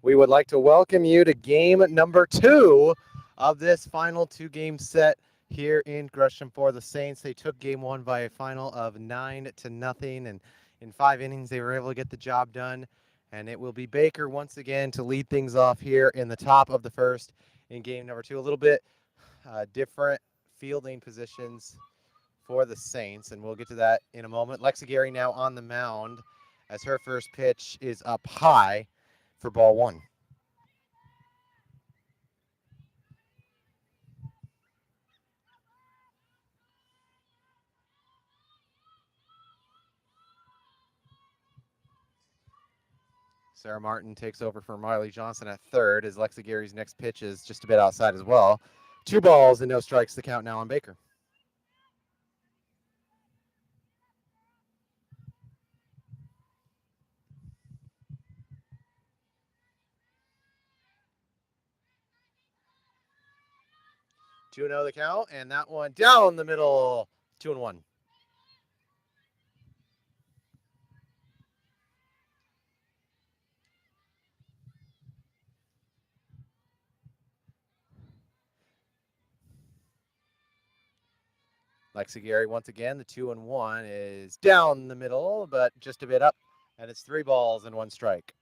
We would like to welcome you to game number 2 of this final 2-game set here in Gresham for the Saints. They took game 1 by a final of 9-0, and in 5 innings they were able to get the job done. And it will be Baker once again to lead things off here in the top of the first in game number 2. A little bit different fielding positions for the Saints, and we'll get to that in a moment. Lexi Gary now on the mound as her first pitch is up high for ball 1. Sarah Martin takes over for Marley Johnson at third as Lexi Gary's next pitch is just a bit outside as well. 2 balls and no strikes, the count now on Baker. Two 0 the count, and that one down the middle. 2-1. Lexi Gary once again. The 2-1 is down the middle, but just a bit up, and it's 3 balls and 1 strike.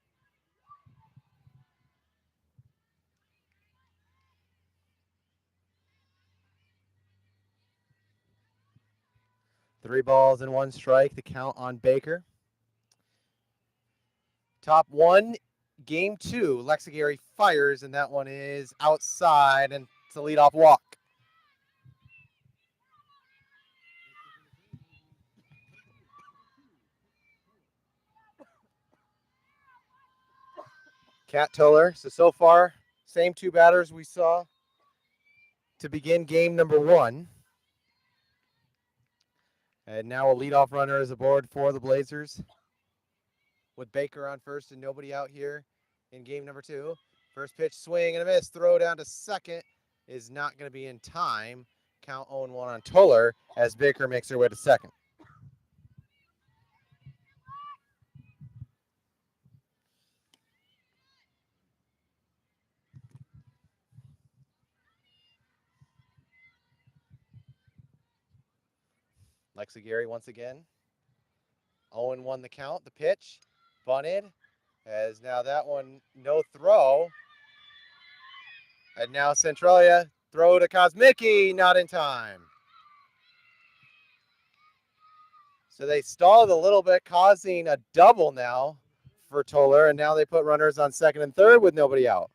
Three balls and 1 strike, the count on Baker. Top 1, game 2. Lexi Gary fires, and that one is outside, and it's a leadoff walk. Kat Toller. So far, same 2 batters we saw to begin game number 1. And now a leadoff runner is aboard for the Blazers with Baker on first and nobody out here in game number 2. First pitch, swing and a miss. Throw down to second is not going to be in time. Count 0-1 on Toller as Baker makes her way to second. Lexi Gary once again. 0-1 the count. The pitch, bunted, as now that one no throw. And now Centralia, throw to Kosmicki, not in time. So they stalled a little bit, causing a double now for Toller, and now they put runners on second and third with nobody out.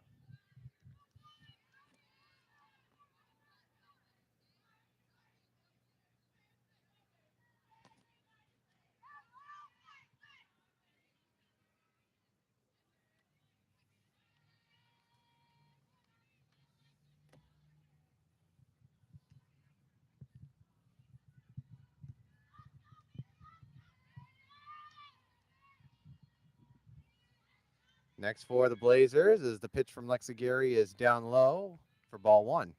Next for the Blazers is the pitch from Lexi Gary is down low for ball 1.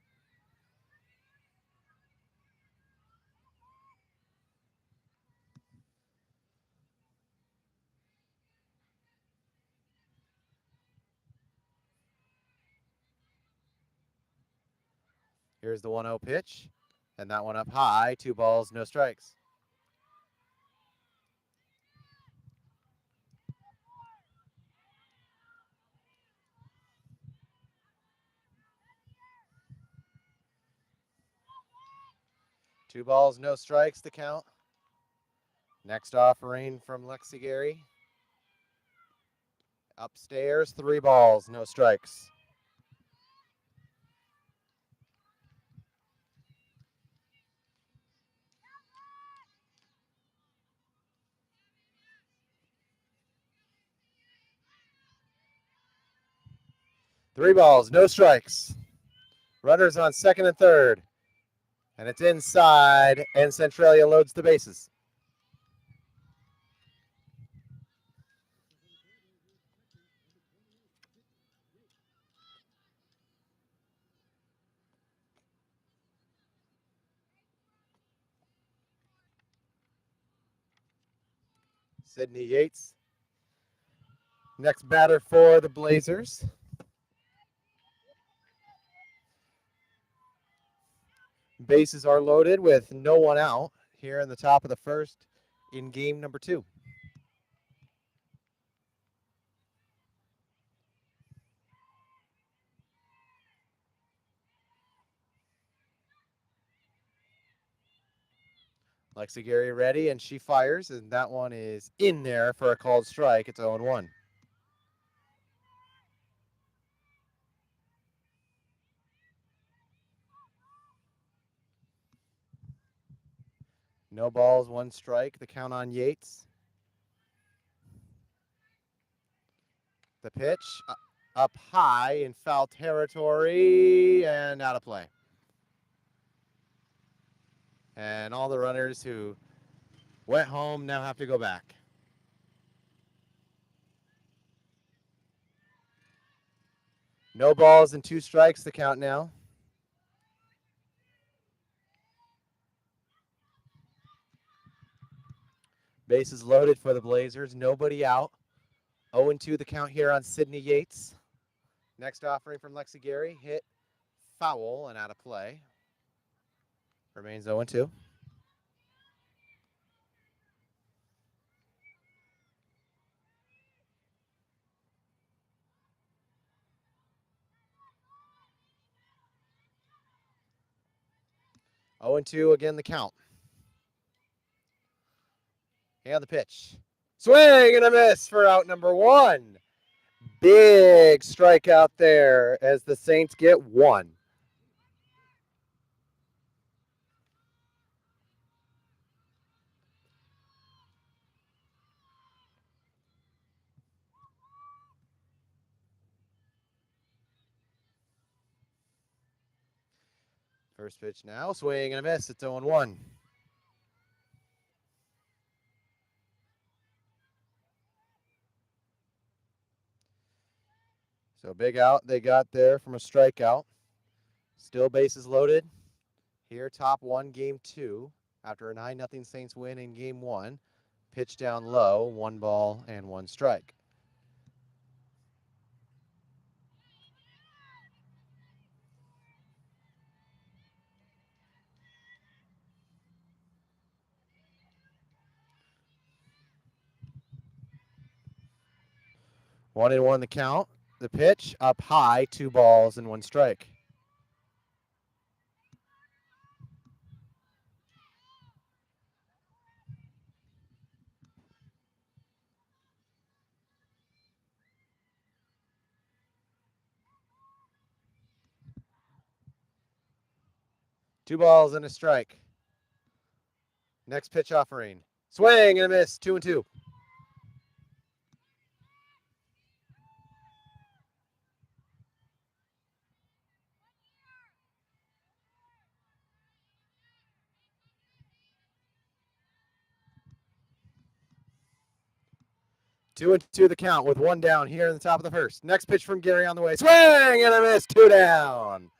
Here's the 1-0 pitch, and that one up high. 2 balls, no strikes. Two balls, no strikes, the count. Next offering from Lexi Gary. Upstairs, 3 balls, no strikes. Three balls, no strikes. Runners on second and third. And it's inside, and Centralia loads the bases. Sydney Yates Next batter for the Blazers. Bases are loaded with no one out here in the top of the first in game number 2. Lexi Gary ready, and she fires, and that one is in there for a called strike. It's 0-1. No balls, 1 strike. The count on Yates. The pitch up high in foul territory and out of play. And all the runners who went home now have to go back. No balls and 2 strikes, the count now. Bases loaded for the Blazers. Nobody out. 0-2 the count here on Sydney Yates. Next offering from Lexi Gary. Hit foul and out of play. Remains 0-2. Oh and 2 again the count. And the pitch. Swing and a miss for out number 1. Big strikeout there as the Saints get 1. First pitch now, swing and a miss. It's 0-1. So big out they got there from a strikeout. Still bases loaded. Here, top 1, game 2. After a 9-0 Saints win in game 1. Pitch down low, 1 ball and 1 strike. One and one the count. The pitch up high, 2 balls and 1 strike. Two balls and a strike. Next pitch offering. Swing and a miss, 2-2. Two and two the count with 1 down here in the top of the first. Next pitch from Gary on the way. Swing and a miss, 2 down.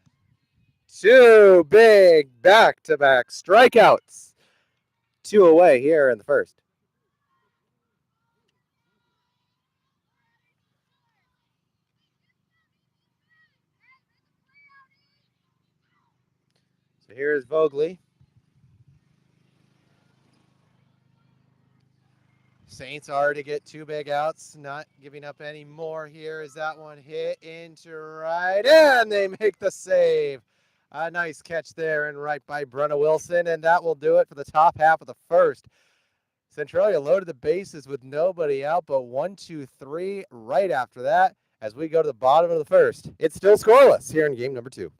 2 big back-to-back strikeouts. 2 away here in the first. So here's Vogley. Saints are to get 2 big outs, not giving up any more here as that one hit into right, and they make the save. A nice catch there and right by Brenna Wilson, and that will do it for the top half of the first. Centralia loaded the bases with nobody out, but 1, 2, 3 right after that as we go to the bottom of the first. It's still scoreless here in game number 2.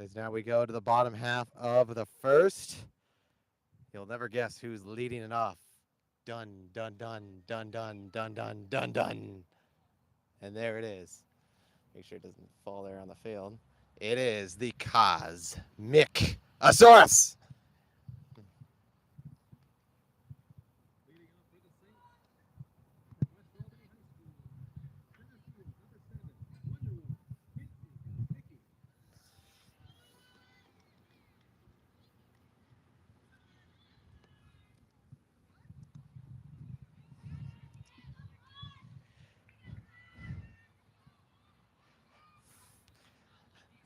As now we go to the bottom half of the first. You'll never guess who's leading it off. Dun, dun, dun, dun, dun, dun, dun, dun, dun. And there it is. Make sure it doesn't fall there on the field. It is the Cosmic Asaurus.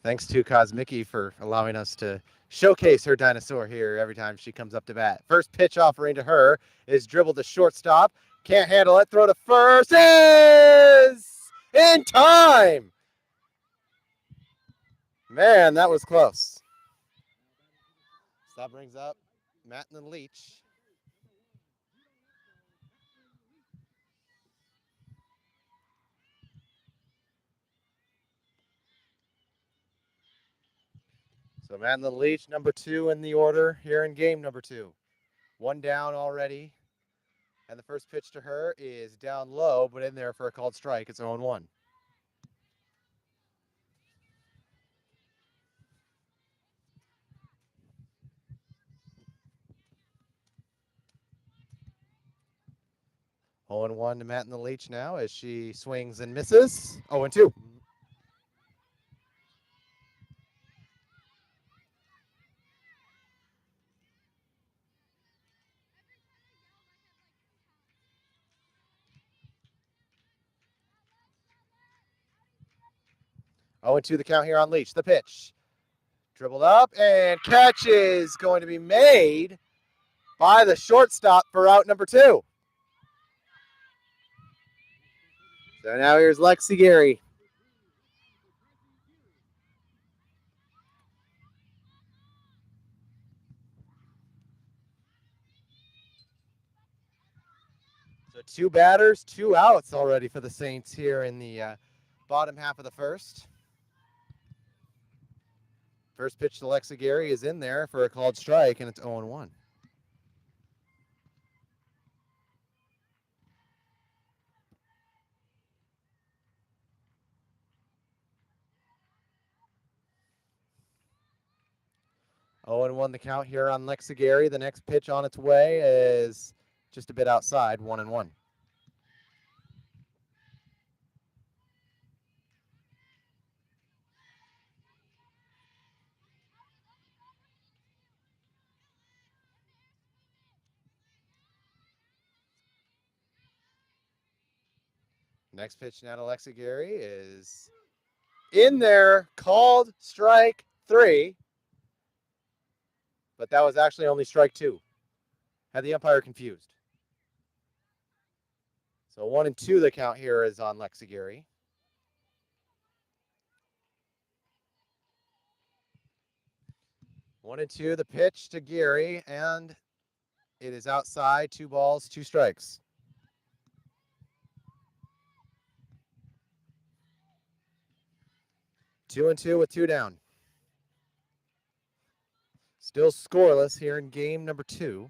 Thanks to Cosmicky for allowing us to showcase her dinosaur here every time she comes up to bat. First pitch offering to her is dribbled to shortstop. Can't handle it. Throw to first is in time. Man, that was close. So that brings up Matt and Leach. So Matt and Leach, number 2 in the order here in game number 2. One down already. And the first pitch to her is down low, but in there for a called strike. It's 0-1. Oh and 1 to Matt and the Leach now as she swings and misses. 0-2. Oh and 2 the count here on Leach. The pitch. Dribbled up and catch is going to be made by the shortstop for out number 2. So now here's Lexi Gary. So 2 batters, 2 outs already for the Saints here in the bottom half of the first. First pitch to Lexi Gary is in there for a called strike, and it's 0-1. Oh and 1 the count here on Lexi Gary. The next pitch on its way is just a bit outside, 1-1. Next pitch now to Lexi Gary is in there, called strike 3. But that was actually only strike 2. Had the umpire confused. So 1 and 2 the count here is on Lexi Gary. 1 and 2 the pitch to Gary, and it is outside. 2 balls, 2 strikes. Two and 2 with 2 down. Still scoreless here in game number 2.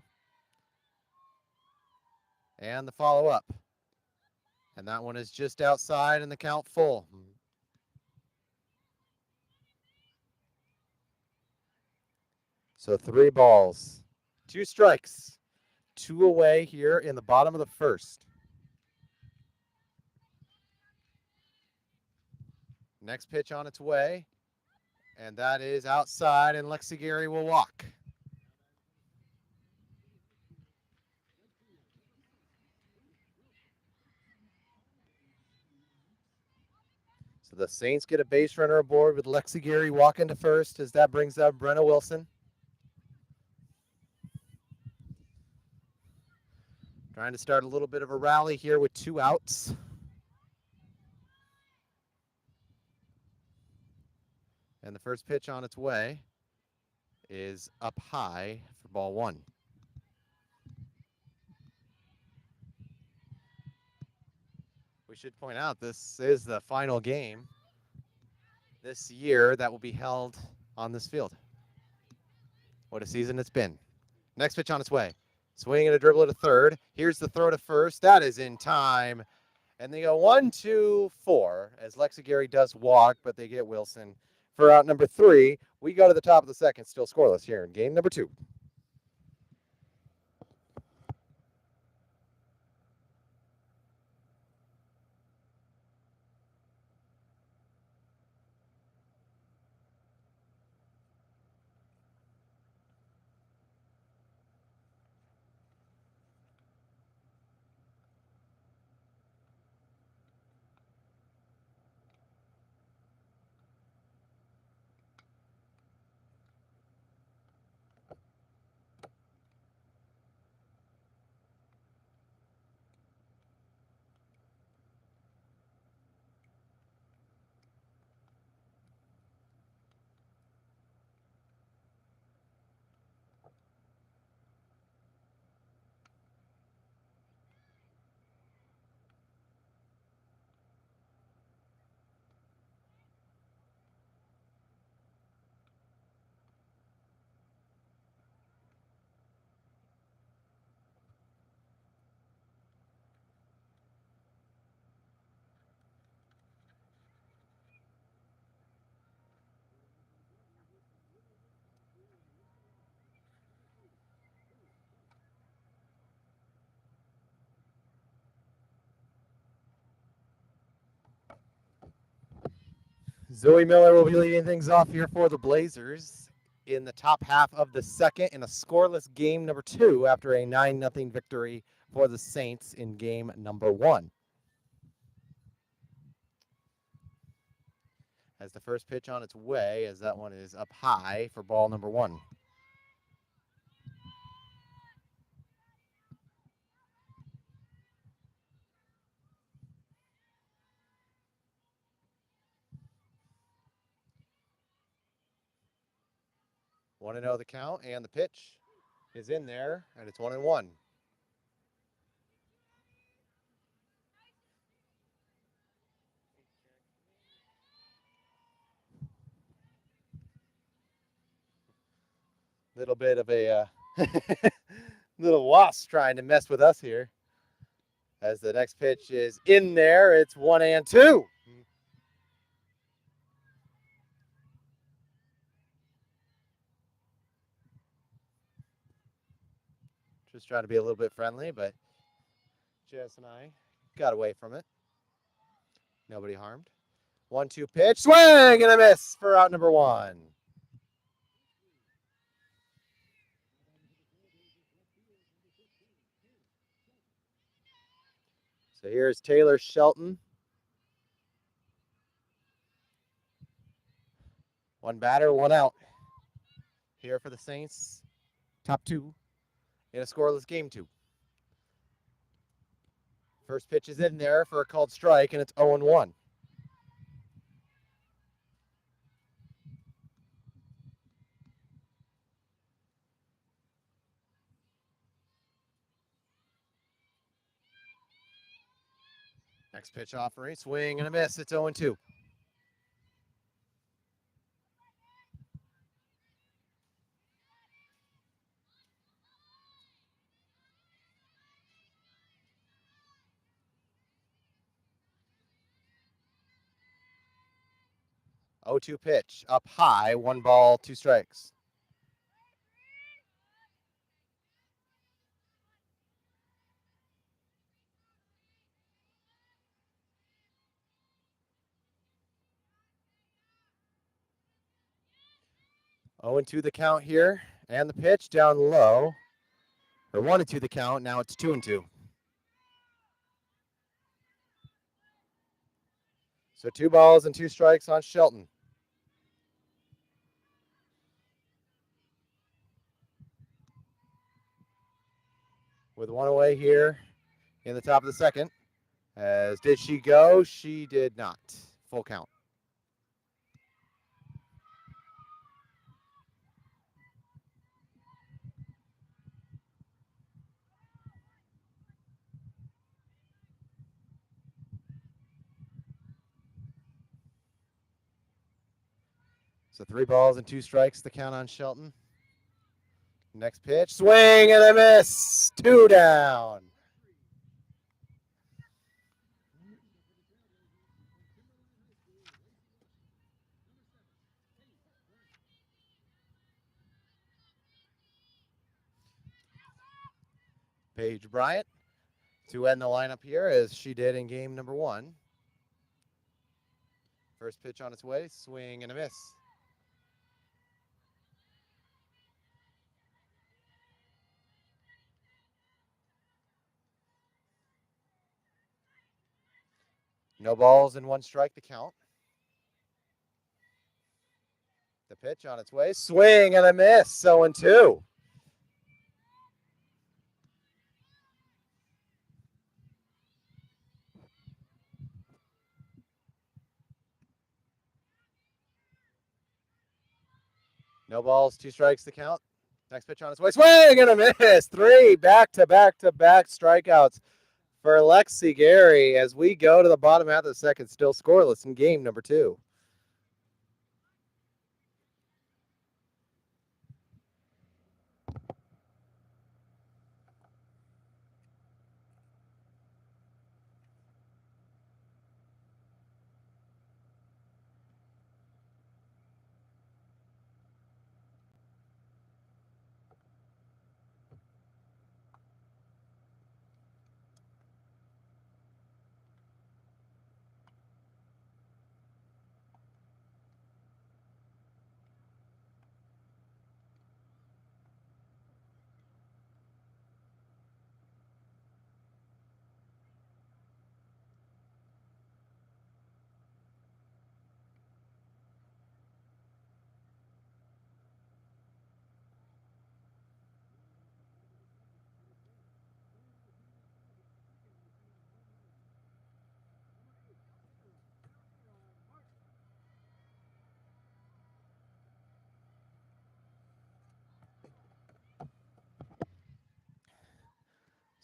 And the follow-up. And that one is just outside and the count full. So 3 balls, 2 strikes, 2 away here in the bottom of the first. Next pitch on its way, and that is outside, and Lexi Gary will walk. So the Saints get a base runner aboard with Lexi Gary walking to first as that brings up Brenna Wilson. Trying to start a little bit of a rally here with 2 outs. And the first pitch on its way is up high for ball 1. We should point out this is the final game this year that will be held on this field. What a season it's been. Next pitch on its way. Swing and a dribble to third. Here's the throw to first. That is in time. And they go 1-2-4 as Lexigary does walk, but they get Wilson for out number 3. We go to the top of the second, still scoreless here in game number 2. Zoe Miller will be leading things off here for the Blazers in the top half of the second in a scoreless game number 2 after a 9-0 victory for the Saints in game number 1. As the first pitch on its way, as that one is up high for ball number 1. Want to know the count, and the pitch is in there, and it's 1-1. Little bit of a little wasp trying to mess with us here. As the next pitch is in there, it's 1-2. Just trying to be a little bit friendly, but Jess and I got away from it. Nobody harmed. 1-2 pitch, swing and a miss for out number 1. So here's Taylor Shelton. One batter, one out. Here for the Saints. Top 2 in a scoreless game 2. First pitch is in there for a called strike, and it's 0-1. Next pitch offering, swing and a miss. It's 0-2. Oh, 2 pitch up high, 1 ball, 2 strikes. Oh, 2 the count here, and the pitch down low. Or 1-2 the count. Now it's 2-2. So 2 balls and 2 strikes on Shelton. With 1 away here in the top of the second. As did she go? She did not. Full count. So 3 balls and 2 strikes to count on Shelton. Next pitch, swing and a miss. 2 down. Paige Bryant to end the lineup here as she did in game number 1. First pitch on its way, swing and a miss. No balls and 1 strike to count. The pitch on its way, swing and a miss, 0-2. No balls, 2 strikes to count. Next pitch on its way, swing and a miss. 3 back-to-back-to-back strikeouts for Lexi Gary as we go to the bottom half of the second, still scoreless in game number 2.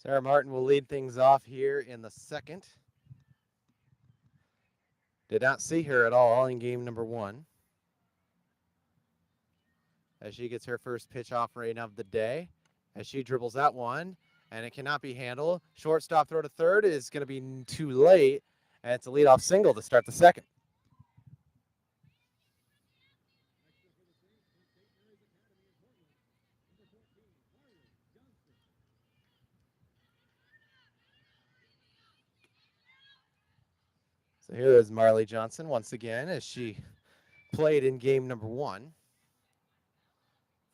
Sarah Martin will lead things off here in the second. Did not see her at all in game number 1. As she gets her first pitch off rate of the day. As she dribbles that one, and it cannot be handled. Shortstop throw to third is going to be too late, and it's a leadoff single to start the second. So here is Marley Johnson once again as she played in game number 1.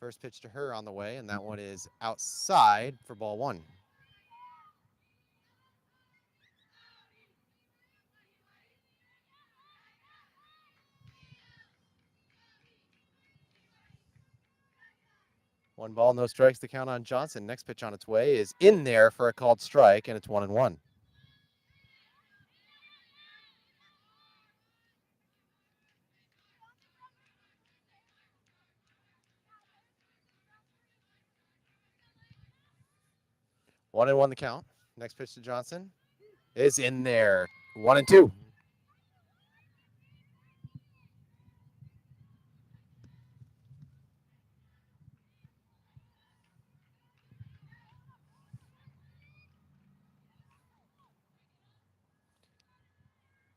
First pitch to her on the way, and that one is outside for ball 1. One ball, no strikes to count on Johnson. Next pitch on its way is in there for a called strike, and it's 1-1. One and 1 the count. Next pitch to Johnson is in there. 1-2.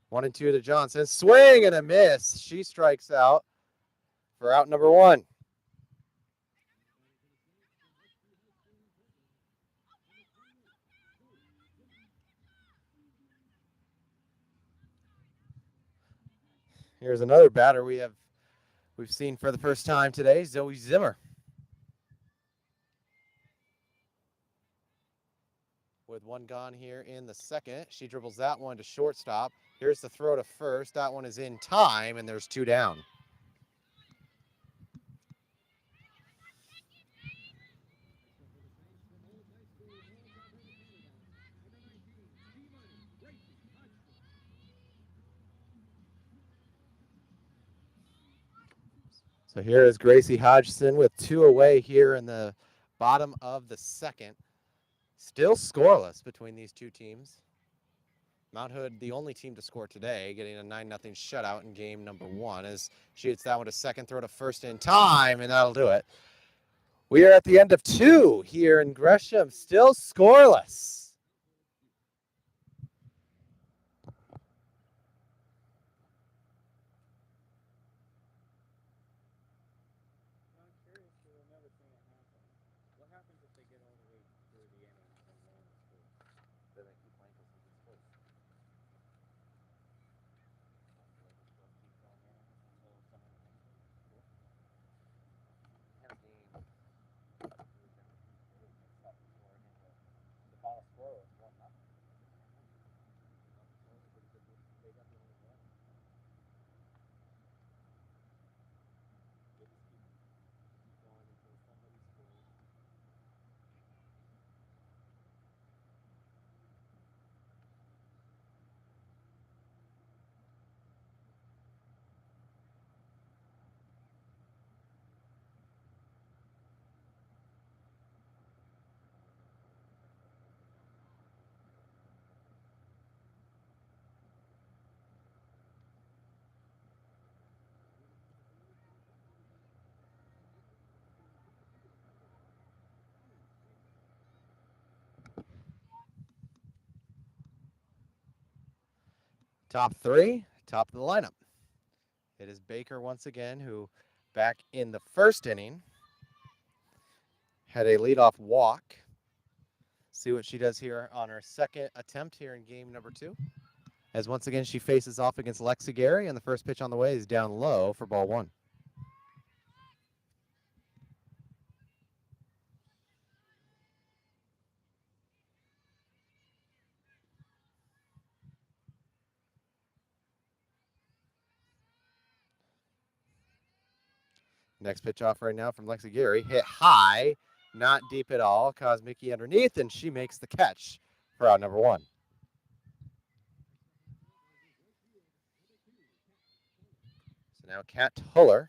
One and 2 to Johnson. Swing and a miss. She strikes out for out number 1. Here's another batter we've seen for the first time today, Zoe Zimmer. With one gone here in the second, she dribbles that one to shortstop. Here's the throw to first. That one is in time, and there's 2 down. So here is Gracie Hodgson with 2 away here in the bottom of the second. Still scoreless between these two teams. Mount Hood, the only team to score today, getting a 9-0 shutout in game number 1 as she hits that one to second, throw to first in time, and that'll do it. We are at the end of 2 here in Gresham, still scoreless. Top 3, top of the lineup. It is Baker once again, who back in the first inning had a leadoff walk. See what she does here on her second attempt here in game number 2. As once again she faces off against Lexi Gary, and the first pitch on the way is down low for ball 1. Next pitch off right now from Lexi Gary. Hit high, not deep at all. Kosmicki underneath, and she makes the catch for out number 1. So now Kat Huller.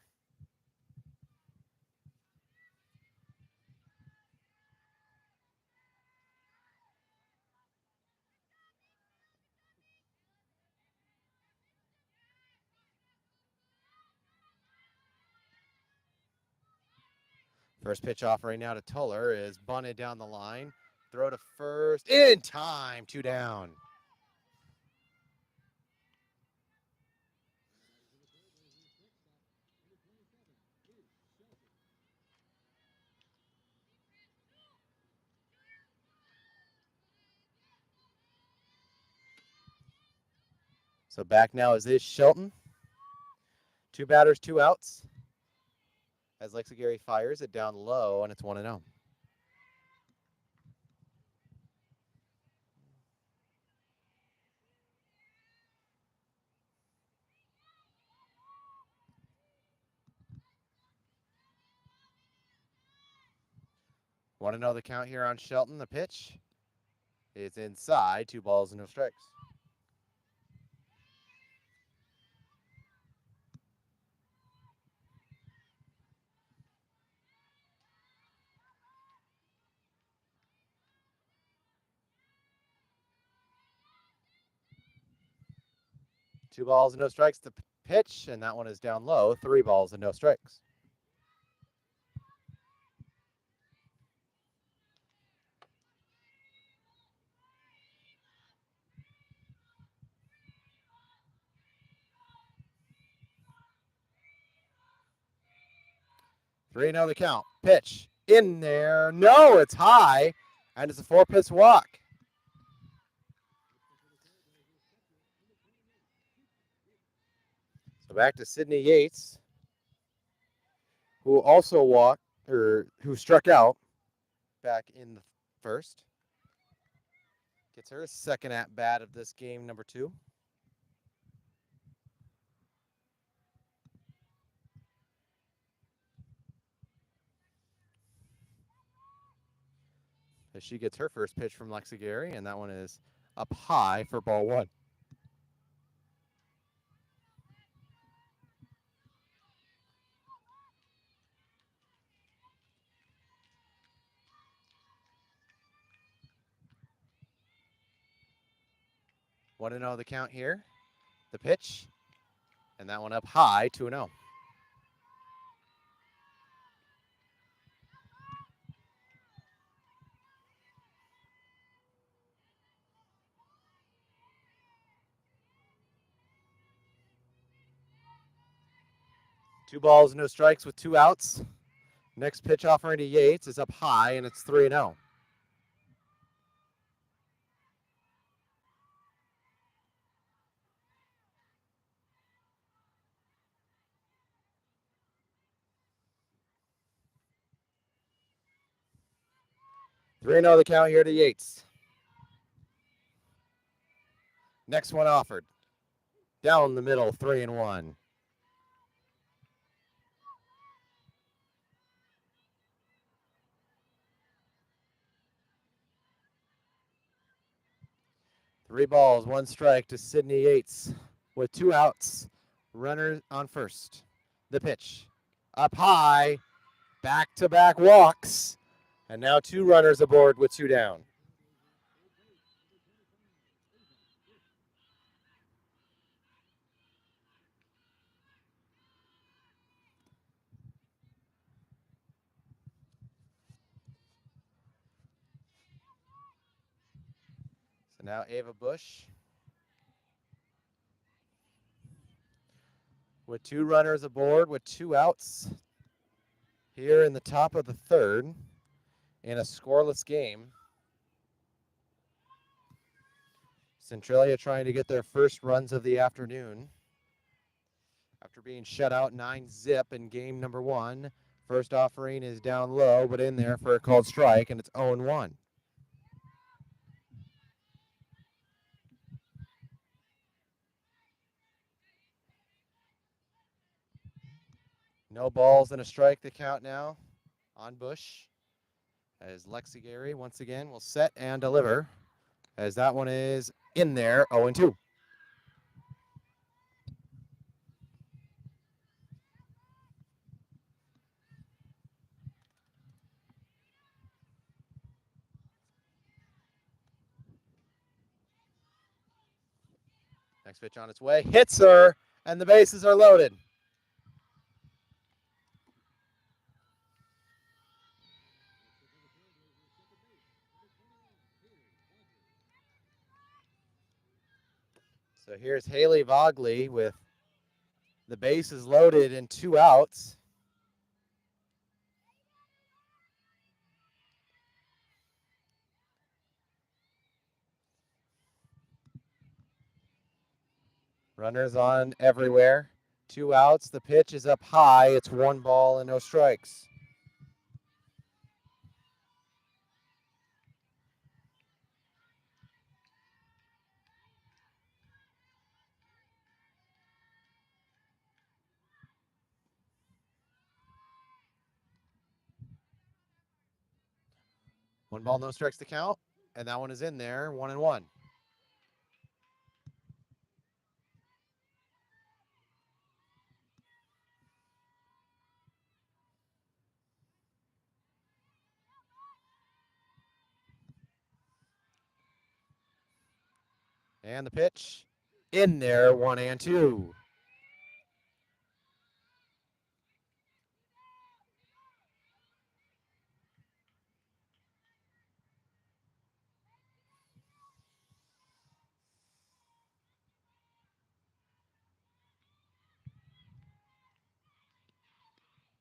First pitch off right now to Tuller is bunted down the line. Throw to first in time, 2 down. So back now is Shelton. 2 batters, 2 outs. As Lexi Gary fires it down low, and it's 1-0. Want to know the count here on Shelton? The pitch is inside, 2 balls and no strikes. Two balls and no strikes. The pitch, and that one is down low. 3 balls and no strikes. Three now the count. Pitch in there. No, it's high, and it's a 4-pitch walk. So back to Sydney Yates, who also walked, or who struck out back in the first. Gets her second at bat of this game, number 2. As she gets her first pitch from Lexi Gary, and that one is up high for ball 1. 1-0 the count here. The pitch. And that one up high, 2-0. Two balls, no strikes with 2 outs. Next pitch offering to Yates is up high, and it's 3-0. The count here to Yates. Next one offered. Down the middle, 3-1. Three balls, 1 strike to Sidney Yates with 2 outs. Runner on first. The pitch. Up high, back-to-back walks. And now 2 runners aboard with 2 down. So now Ava Bush with 2 runners aboard with 2 outs here in the top of the third in a scoreless game. Centralia trying to get their first runs of the afternoon after being shut out 9-0 in game number 1. First offering is down low, but in there for a called strike, and it's 0-1. No balls and a strike to count now on Bush, as Lexi Gary once again will set and deliver, as that one is in there, 0-2. Next pitch on its way, hits her, and the bases are loaded. So here's Haley Vogley with the bases loaded and 2 outs. Runners on everywhere. 2 outs. The pitch is up high. It's 1 ball and no strikes. One ball, no strikes to count, and that one is in there, 1-1. And the pitch in there, 1-2.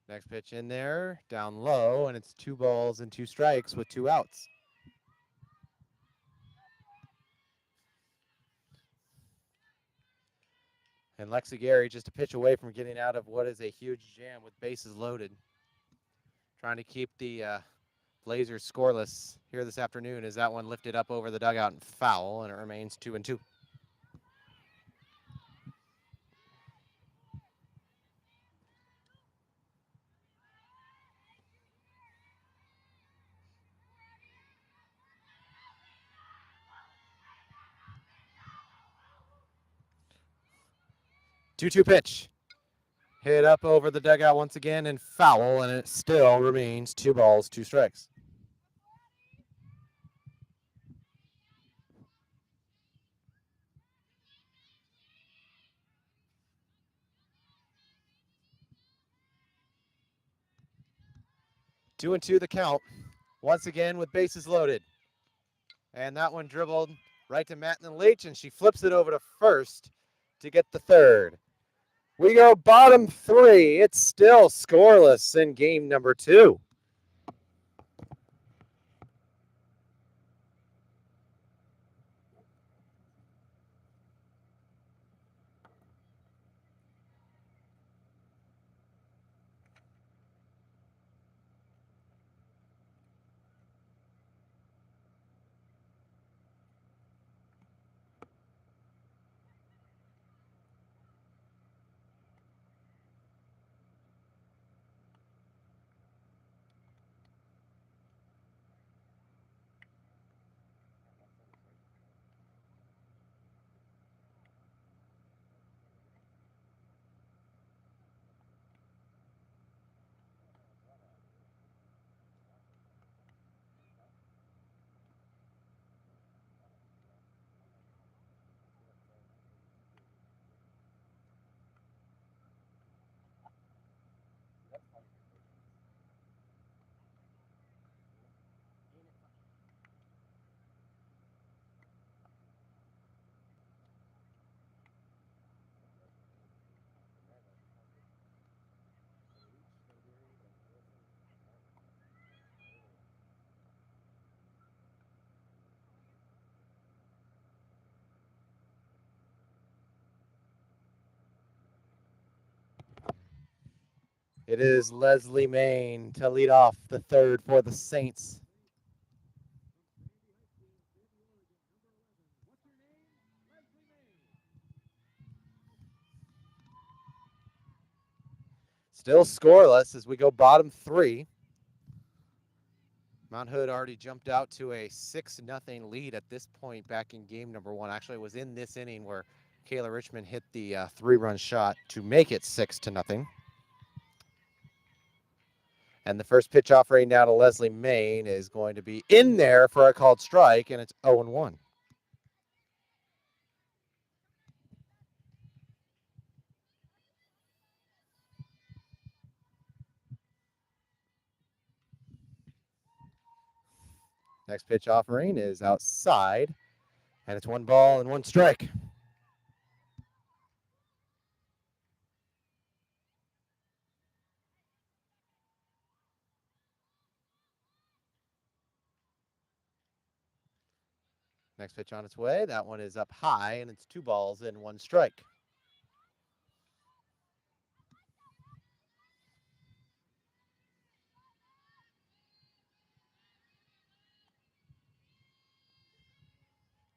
Next pitch in there, down low, and it's 2 balls and 2 strikes with 2 outs. And Lexi Gary just a pitch away from getting out of what is a huge jam with bases loaded. Trying to keep the Blazers scoreless here this afternoon as that one lifted up over the dugout and foul, and it remains 2-2. Two-two pitch. Hit up over the dugout once again and foul, and it still remains 2 balls, 2 strikes. 2-2 the count. Once again with bases loaded. And that one dribbled right to Matlin Leach, and she flips it over to first to get the third. We go bottom three. It's still scoreless in game number 2. It is Leslie Main to lead off the third for the Saints. Still scoreless as we go bottom three. Mount Hood already jumped out to a 6-0 lead at this point back in game number 1. Actually, it was in this inning where Kayla Richmond hit the 3-run shot to make it 6-0. And the first pitch offering now to Leslie Main is going to be in there for a called strike, and it's 0-1. Next pitch offering is outside, and it's 1 ball and 1 strike. Next pitch on its way. That one is up high, and it's 2 balls and 1 strike.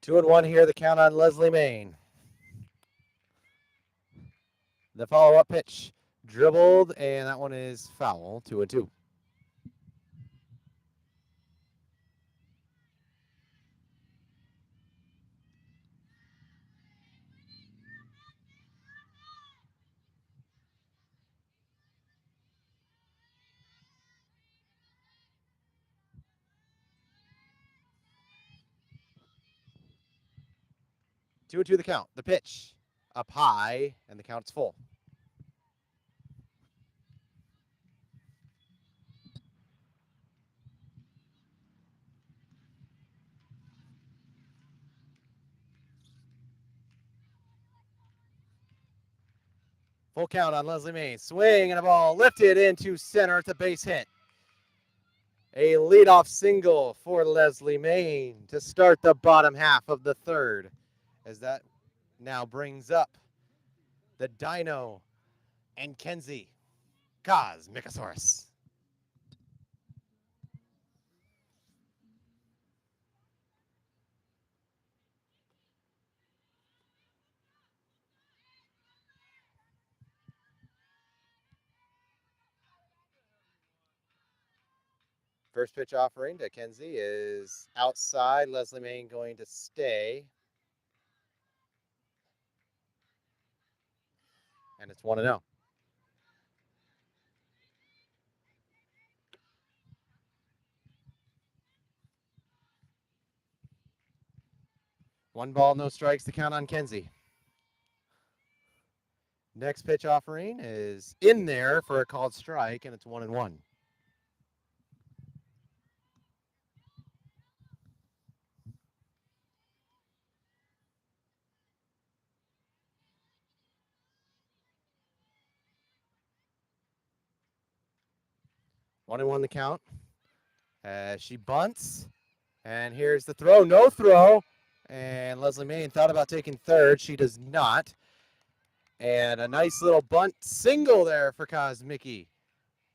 Two and 1 here, the count on Leslie Main. The follow-up pitch dribbled, and that one is foul, 2-2. Two and two the count. The pitch up high, and the count's full. Full count on Leslie Main. Swing and a ball lifted into center. It's a base hit. A leadoff single for Leslie Main to start the bottom half of the third, as that now brings up the Dino and Kenzie Cosmicosaurus. First pitch offering to Kenzie is outside. Leslie Main going to stay. And it's 1-0. One ball, no strikes to count on Kenzie. Next pitch offering is in there for a called strike, and it's 1-1. 1-1 the count. As she bunts. And here's the throw. No throw. And Leslie Main thought about taking third. She does not. And a nice little bunt single there for Kosmicki,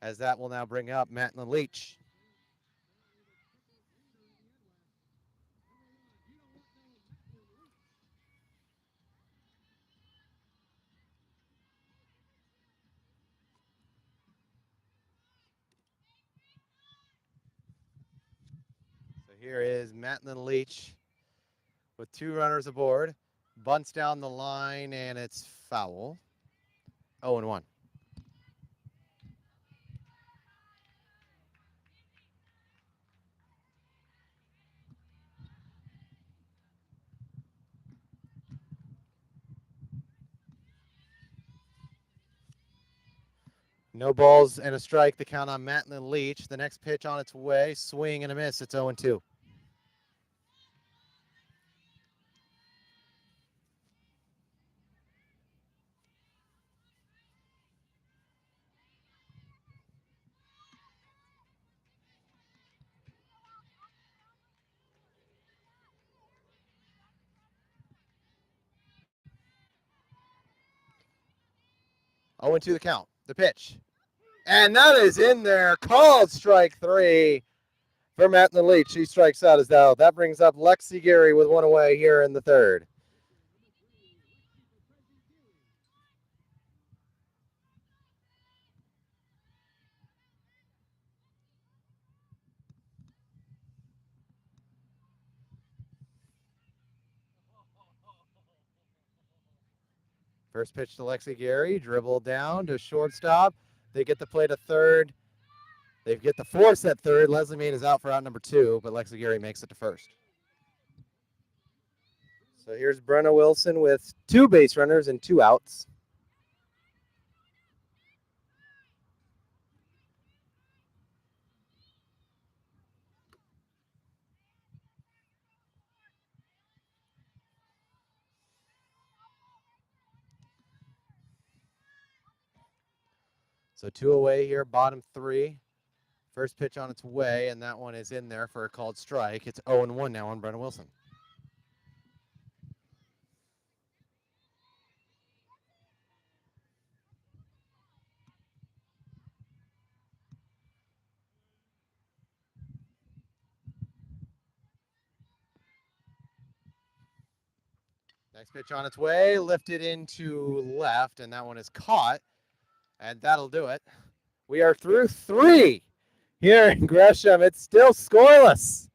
as that will now bring up Matlin Leach. So here is Matlin Leach with 2 runners aboard. Bunts down the line, and it's foul. 0-1. No balls and a strike. The count on Matlin Leach. The next pitch on its way. Swing and a miss. It's 0-2. Oh, 0-2 the count. The pitch. And that is in there. Called strike 3 for Matlin Leach. She strikes out as out. That brings up Lexi Gary with 1 away here in the 3rd. First pitch to Lexi Gary, dribble down to shortstop. They get the play to 3rd. They get the force at 3rd. Leslie Main is out for out number 2, but Lexi Gary makes it to 1st. So here's Brenna Wilson with 2 base runners and 2 outs. So 2 away here, bottom 3. First pitch on its way, and that one is in there for a called strike. It's 0-1 now on Brenna Wilson. Next pitch on its way, lifted into left, and that one is caught, and that'll do it. We are through 3 here in Gresham. It's still scoreless.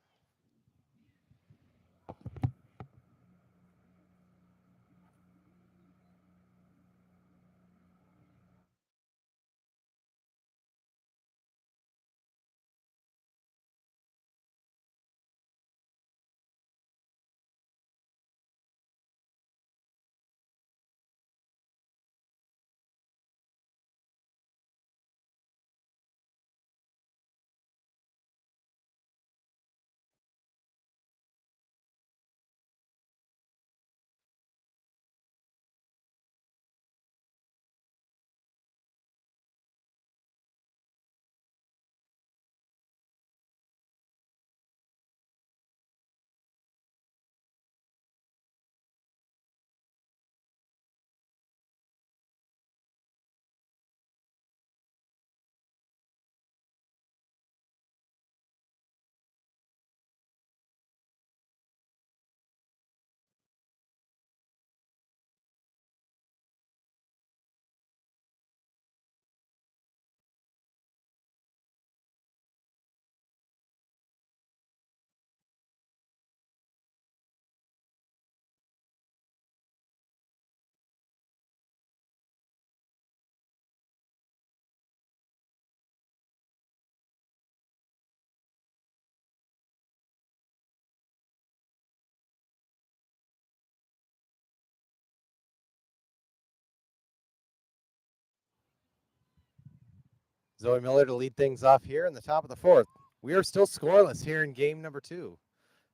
Zoe Miller to lead things off here in the top of the 4th. We are still scoreless here in game number 2.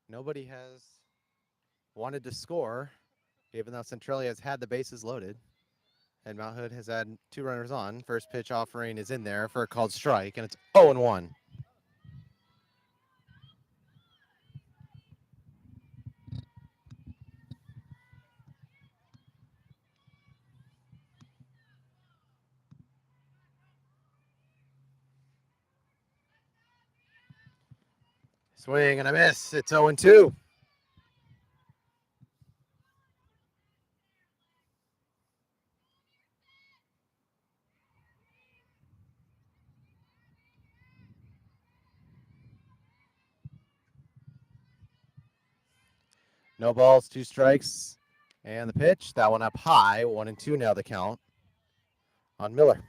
Nobody has wanted to score, even though Centralia has had the bases loaded. And Mount Hood has had 2 runners on. First pitch offering is in there for a called strike, and it's 0-1. Swing and a miss. It's 0-2. No balls, 2 strikes. And the pitch, that one up high, 1-2 now the count on Miller.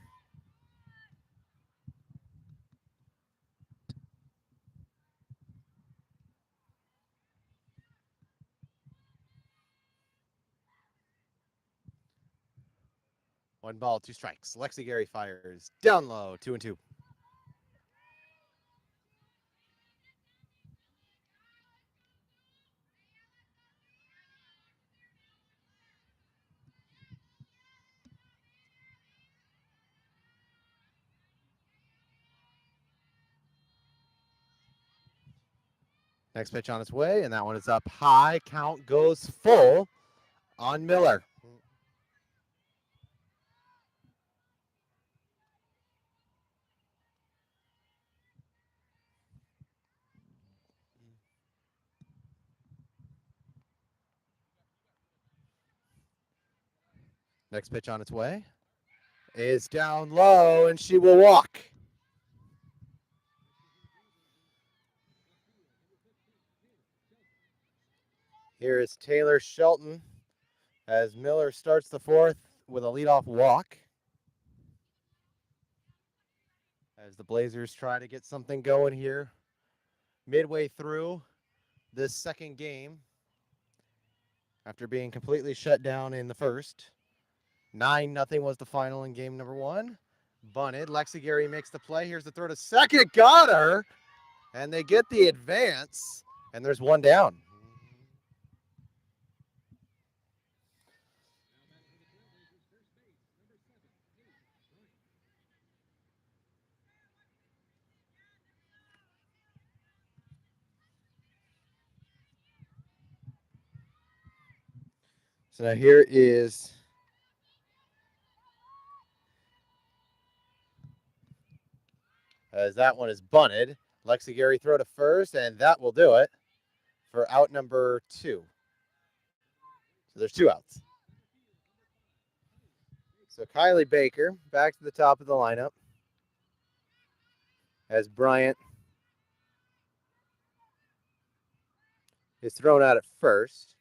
One ball, 2 strikes. Lexi Gary fires down low, 2-2. Next pitch on its way, and that one is up high. Count goes full on Miller. Next pitch on its way is down low, and she will walk. Here is Taylor Shelton as Miller starts the 4th with a leadoff walk. As the Blazers try to get something going here midway through this second game after being completely shut down in the first. 9-0 was the final in game number 1. Bunted. Lexi Gary makes the play. Here's the throw to second. Got her. And they get the advance. And there's one down. So now here is as that one is bunted. Lexi Gary throw to first, and that will do it for out number 2. So there's 2 outs. So Kylie Baker back to the top of the lineup as Bryant is thrown out at first.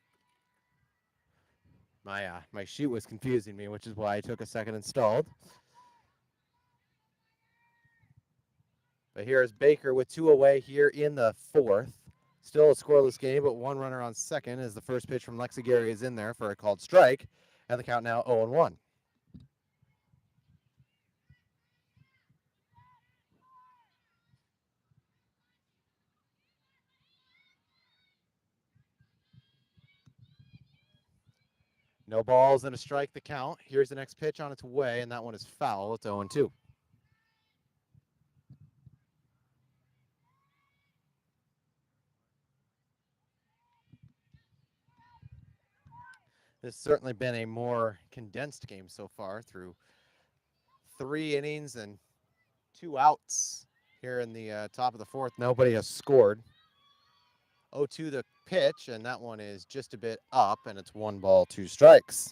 My sheet was confusing me, which is why I took a second installed. But here is Baker with 2 away here in the 4th. Still a scoreless game, but 1 runner on second as the first pitch from Lexi Gary is in there for a called strike. And the count now 0-1. No balls and a strike the count. Here's the next pitch on its way, and that one is foul. It's 0-2. This has certainly been a more condensed game so far through 3 innings and 2 outs here in the top of the 4th. Nobody has scored. 0-2 the pitch, and that one is just a bit up, and it's 1 ball, 2 strikes.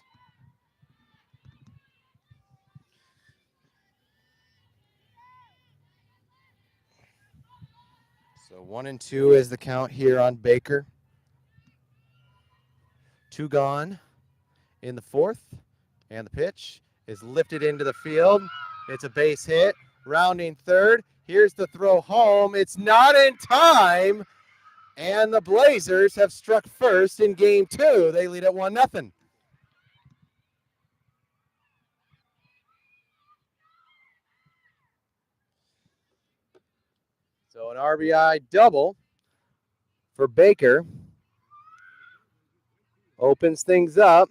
So 1-2 is the count here on Baker. 2 gone in the 4th, and the pitch is lifted into the field. It's a base hit, rounding third. Here's the throw home. It's not in time, and the Blazers have struck first in game 2. They lead at 1-0. So an RBI double for Baker opens things up.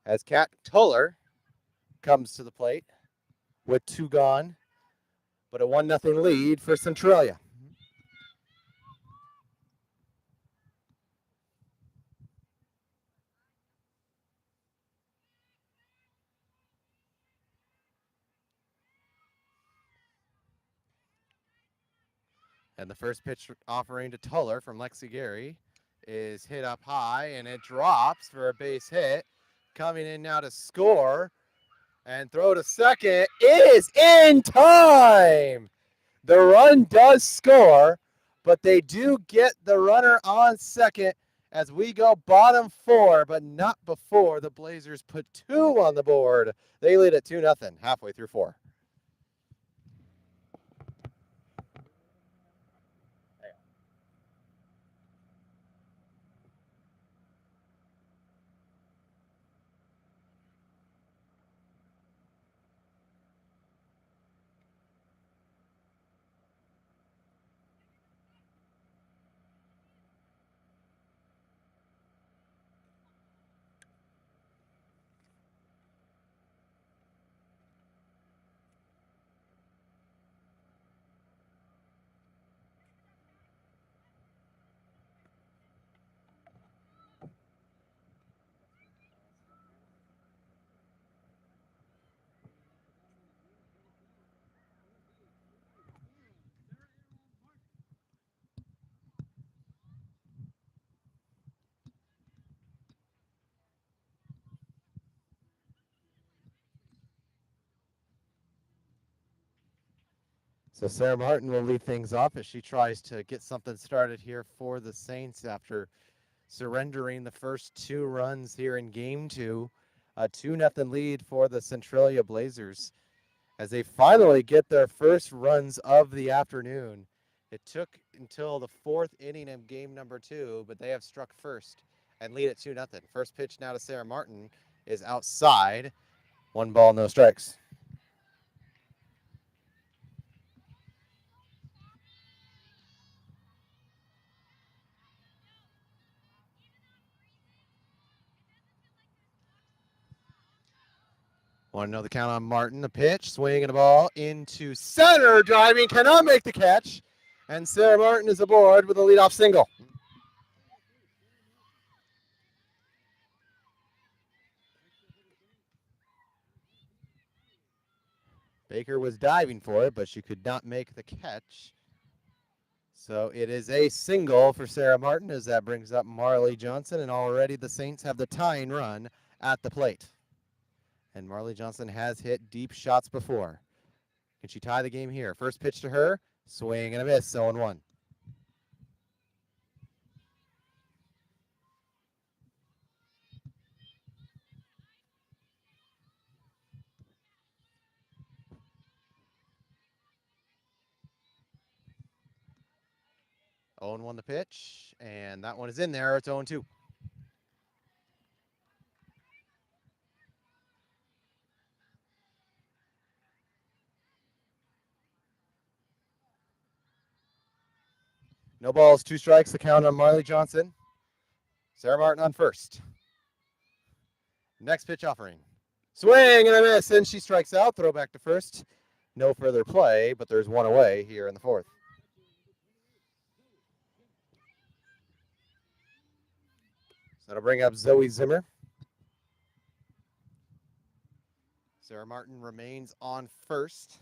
as Kat Tuller comes to the plate with 2 gone, but a 1-0 lead for Centralia. And the first pitch offering to Tuller from Lexi Gary is hit up high, and it drops for a base hit. Coming in now to score and throw to second is in time. The run does score, but they do get the runner on second as we go bottom 4, but not before the Blazers put 2 on the board. They lead at 2-0 halfway through 4. So Sarah Martin will lead things off as she tries to get something started here for the Saints after surrendering the first 2 runs here in game 2. A 2-0 lead for the Centralia Blazers as they finally get their first runs of the afternoon. It took until the 4th inning of game number 2, but they have struck first and lead at 2-0. First pitch now to Sarah Martin is outside. 1 ball, no strikes. Want to know the count on Martin. The pitch, swinging a ball into center, driving, cannot make the catch. And Sarah Martin is aboard with a leadoff single. Baker was diving for it, but she could not make the catch. So it is a single for Sarah Martin as that brings up Marley Johnson, and already the Saints have the tying run at the plate. And Marley Johnson has hit deep shots before. Can she tie the game here? First pitch to her, swing and a miss, 0-1. Oh, 0-1 the pitch, and that one is in there. It's 0-2. No balls, 2 strikes. The count on Marley Johnson. Sarah Martin on first. Next pitch offering. Swing and a miss, and she strikes out. Throw back to first. No further play, but there's 1 away here in the 4th. So that'll bring up Zoe Zimmer. Sarah Martin remains on first.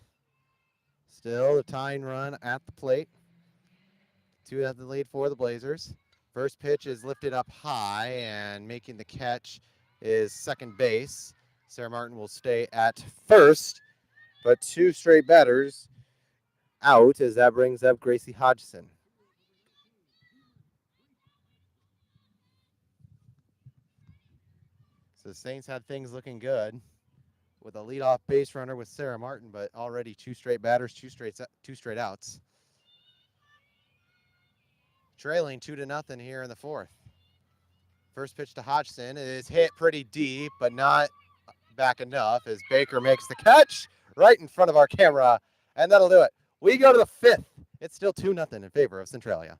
Still the tying run at the plate. 2-0 lead for the Blazers. First pitch is lifted up high, and making the catch is second base. Sarah Martin will stay at first, but 2 straight batters out as that brings up Gracie Hodgson. So the Saints had things looking good with a leadoff base runner with Sarah Martin, but already 2 straight batters, 2 straight outs. Trailing 2-0 here in the 4th. First pitch to Hodgson is hit pretty deep, but not back enough as Baker makes the catch right in front of our camera, and that'll do it. We go to the 5th. It's still 2-0 in favor of Centralia.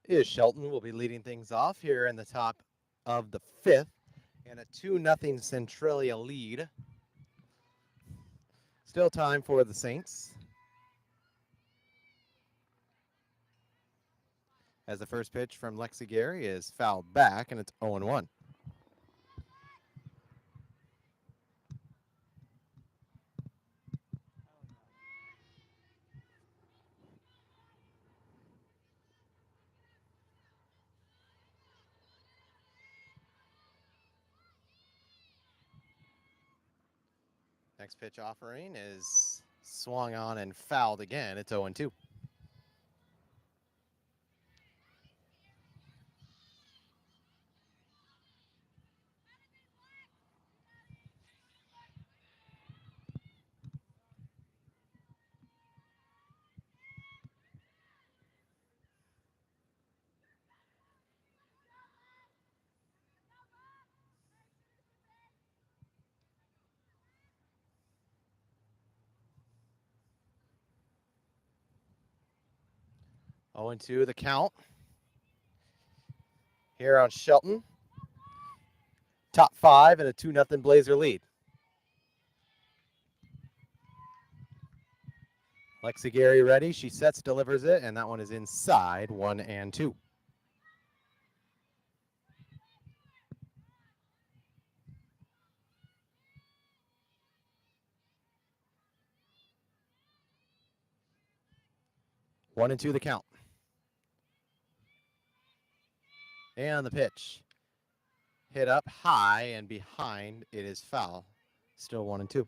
is Shelton. Will be leading things off here in the top of the 5th, and a 2-0 Centralia lead. Still time for the Saints. As the first pitch from Lexi Gary is fouled back, and it's 0-1. Next pitch offering is swung on and fouled again. It's 0-2. Oh, 0-2 the count here on Shelton. Top 5 and a 2-0 Blazer lead. Lexi Gary ready. She sets, delivers it, and that one is inside 1-2. One and two the count. And the pitch. Hit up high and behind. It is foul. Still 1-2.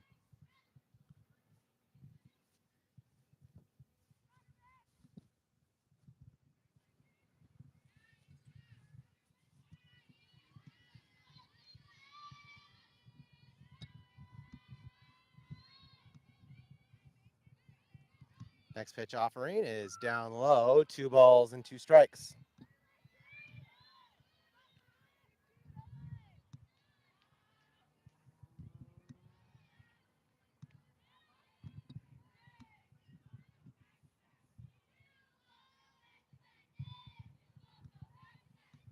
Next pitch offering is down low. 2 balls and 2 strikes.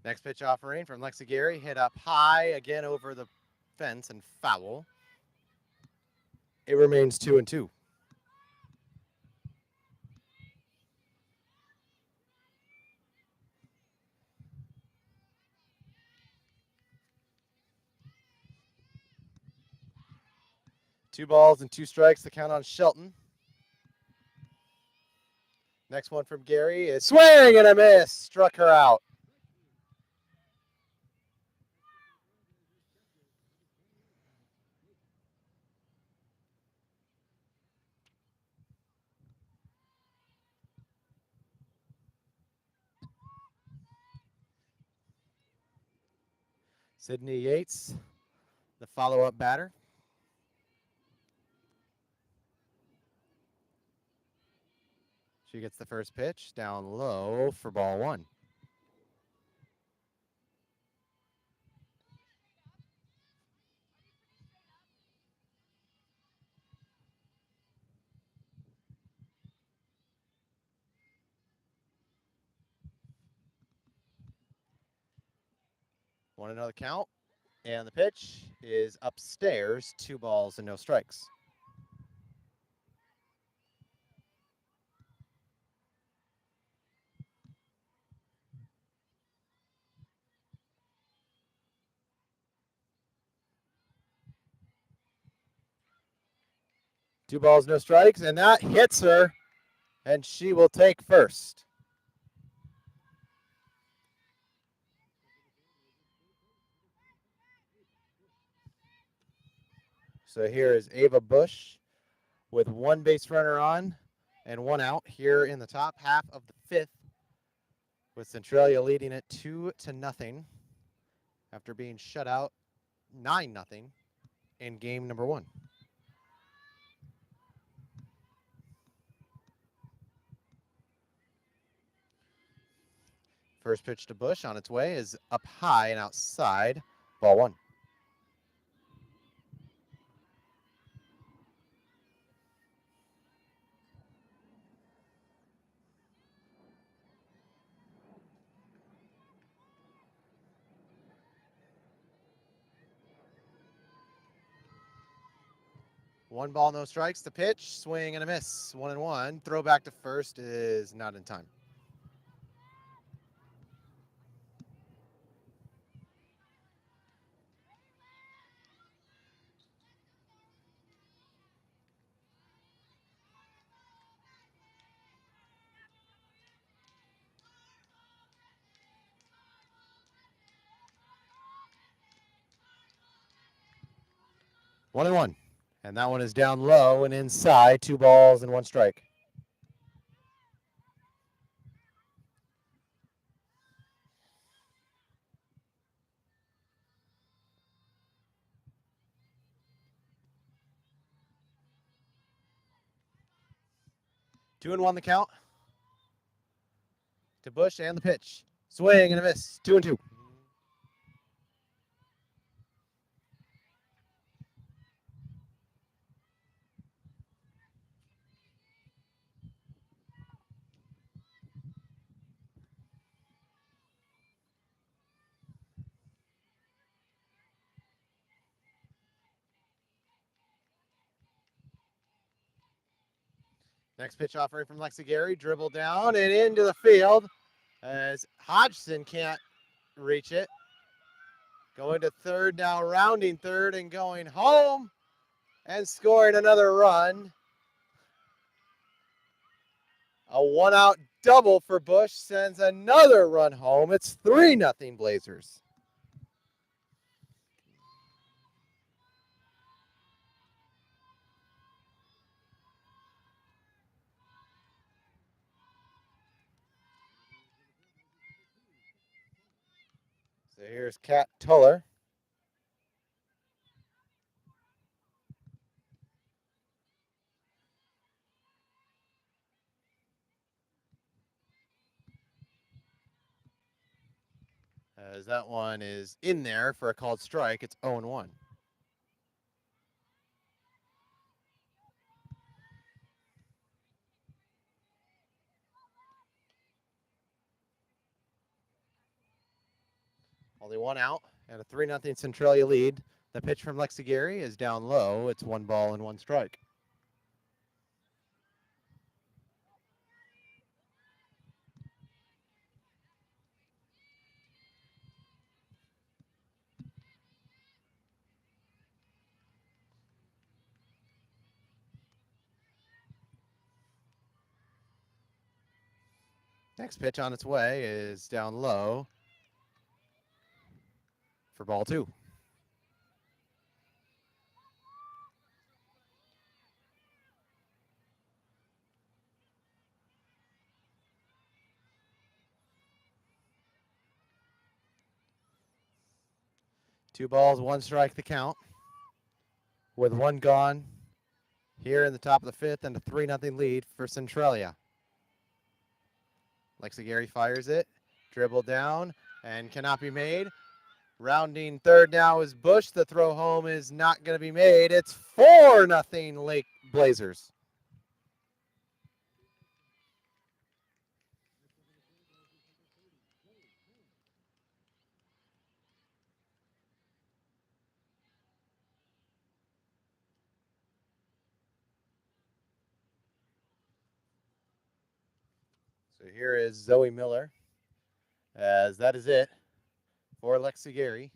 Next pitch offering from Lexi Gary. Hit up high again over the fence and foul. It remains 2-2. Two balls and 2 strikes to count on Shelton. Next one from Gary is swing and a miss. Struck her out. Sydney Yates, the follow-up batter. She gets the first pitch down low for ball 1. Want another count? And the pitch is upstairs. 2 balls and no strikes. Two balls, no strikes, and that hits her, and she will take first. So here is Ava Bush with 1 base runner on and 1 out here in the top half of the 5th, with Centralia leading it 2-0 after being shut out 9-0 in game number 1. First pitch to Bush on its way is up high and outside. Ball 1. One ball, no strikes. The pitch, swing and a miss. 1-1. Throw back to first is not in time. One and one. And that one is down low and inside. 2 balls and 1 strike. Two and one the count. To Bush and the pitch. Swing and a miss. 2-2. Next pitch offering from Lexigary. Dribble down and into the field as Hodgson can't reach it. Going to third now, rounding third and going home and scoring another run. A 1-out double for Bush sends another run home. It's 3-0 Blazers. So here's Kat Tuller. As that one is in there for a called strike. It's 0-1. Only 1 out and a 3-0 Centralia lead. The pitch from Lexigary is down low. It's 1 ball and 1 strike. Next pitch on its way is down low for ball 2. Two balls, 1 strike the count. With 1 gone here in the top of the 5th and a 3-0 lead for Centralia. Lexigary fires it, dribble down, and cannot be made. Rounding third now is Bush. The throw home is not going to be made. It's 4-0 Lake Blazers. So here is Zoe Miller, as that is it for Lexigary.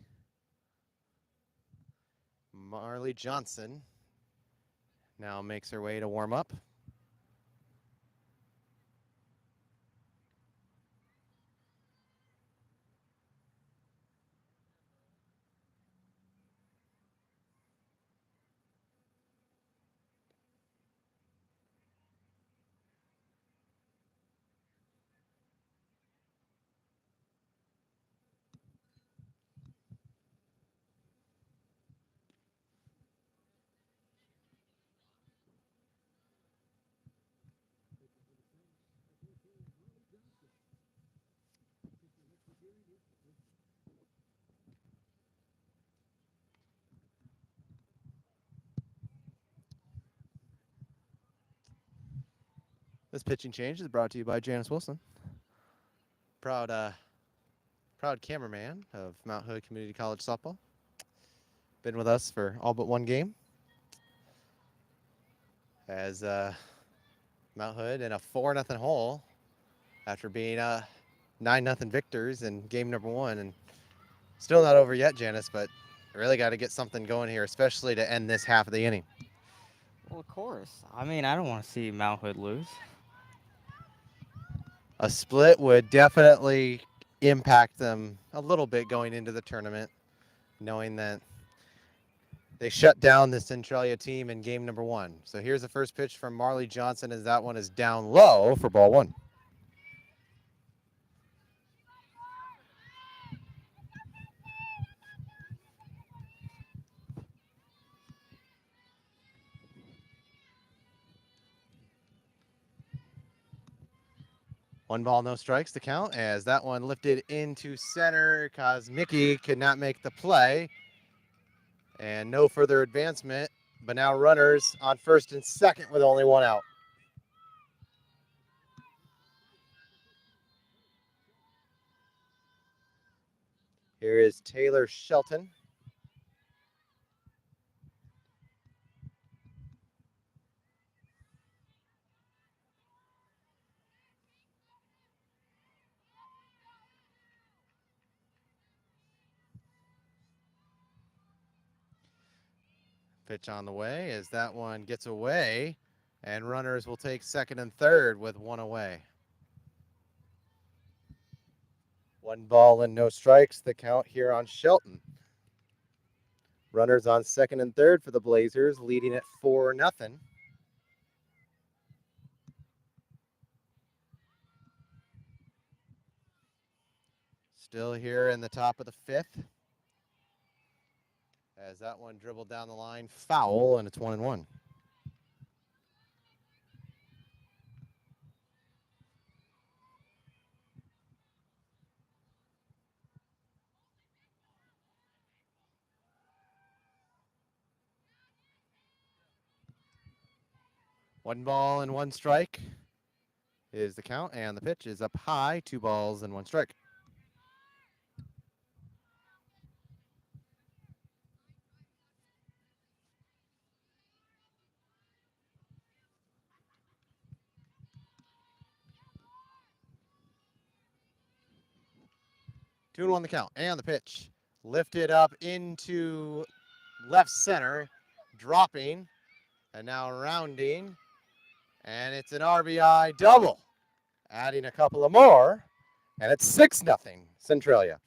Marley Johnson now makes her way to warm up. This pitching change is brought to you by Janice Wilson, proud cameraman of Mount Hood Community College softball. Been with us for all but 1 game. as Mount Hood in a 4-0 hole after being 9-0 victors in game number 1. And still not over yet, Janice, but really got to get something going here, especially to end this half of the inning. Well, of course. I mean, I don't want to see Mount Hood lose. A split would definitely impact them a little bit going into the tournament, knowing that they shut down the Centralia team in game number 1. So here's the first pitch from Marley Johnson as that one is down low for ball 1. One ball, no strikes to count as that one lifted into center. Kosmicki could not make the play. And no further advancement, but now runners on first and second with only one out. Here is Taylor Shelton. Pitch on the way as that one gets away, and runners will take second and third with one away. One ball and no strikes, the count here on Shelton. Runners on second and third for the Blazers, leading at 4-0. Still here in the top of the 5th. As that one dribbled down the line, foul, and it's 1-1. One ball and one strike is the count, and the pitch is up high, 2 balls and 1 strike. Two and one the count, and the pitch lifted up into left center, dropping, and now rounding, and it's an RBI double, adding a couple of more, and it's 6-0 Centralia.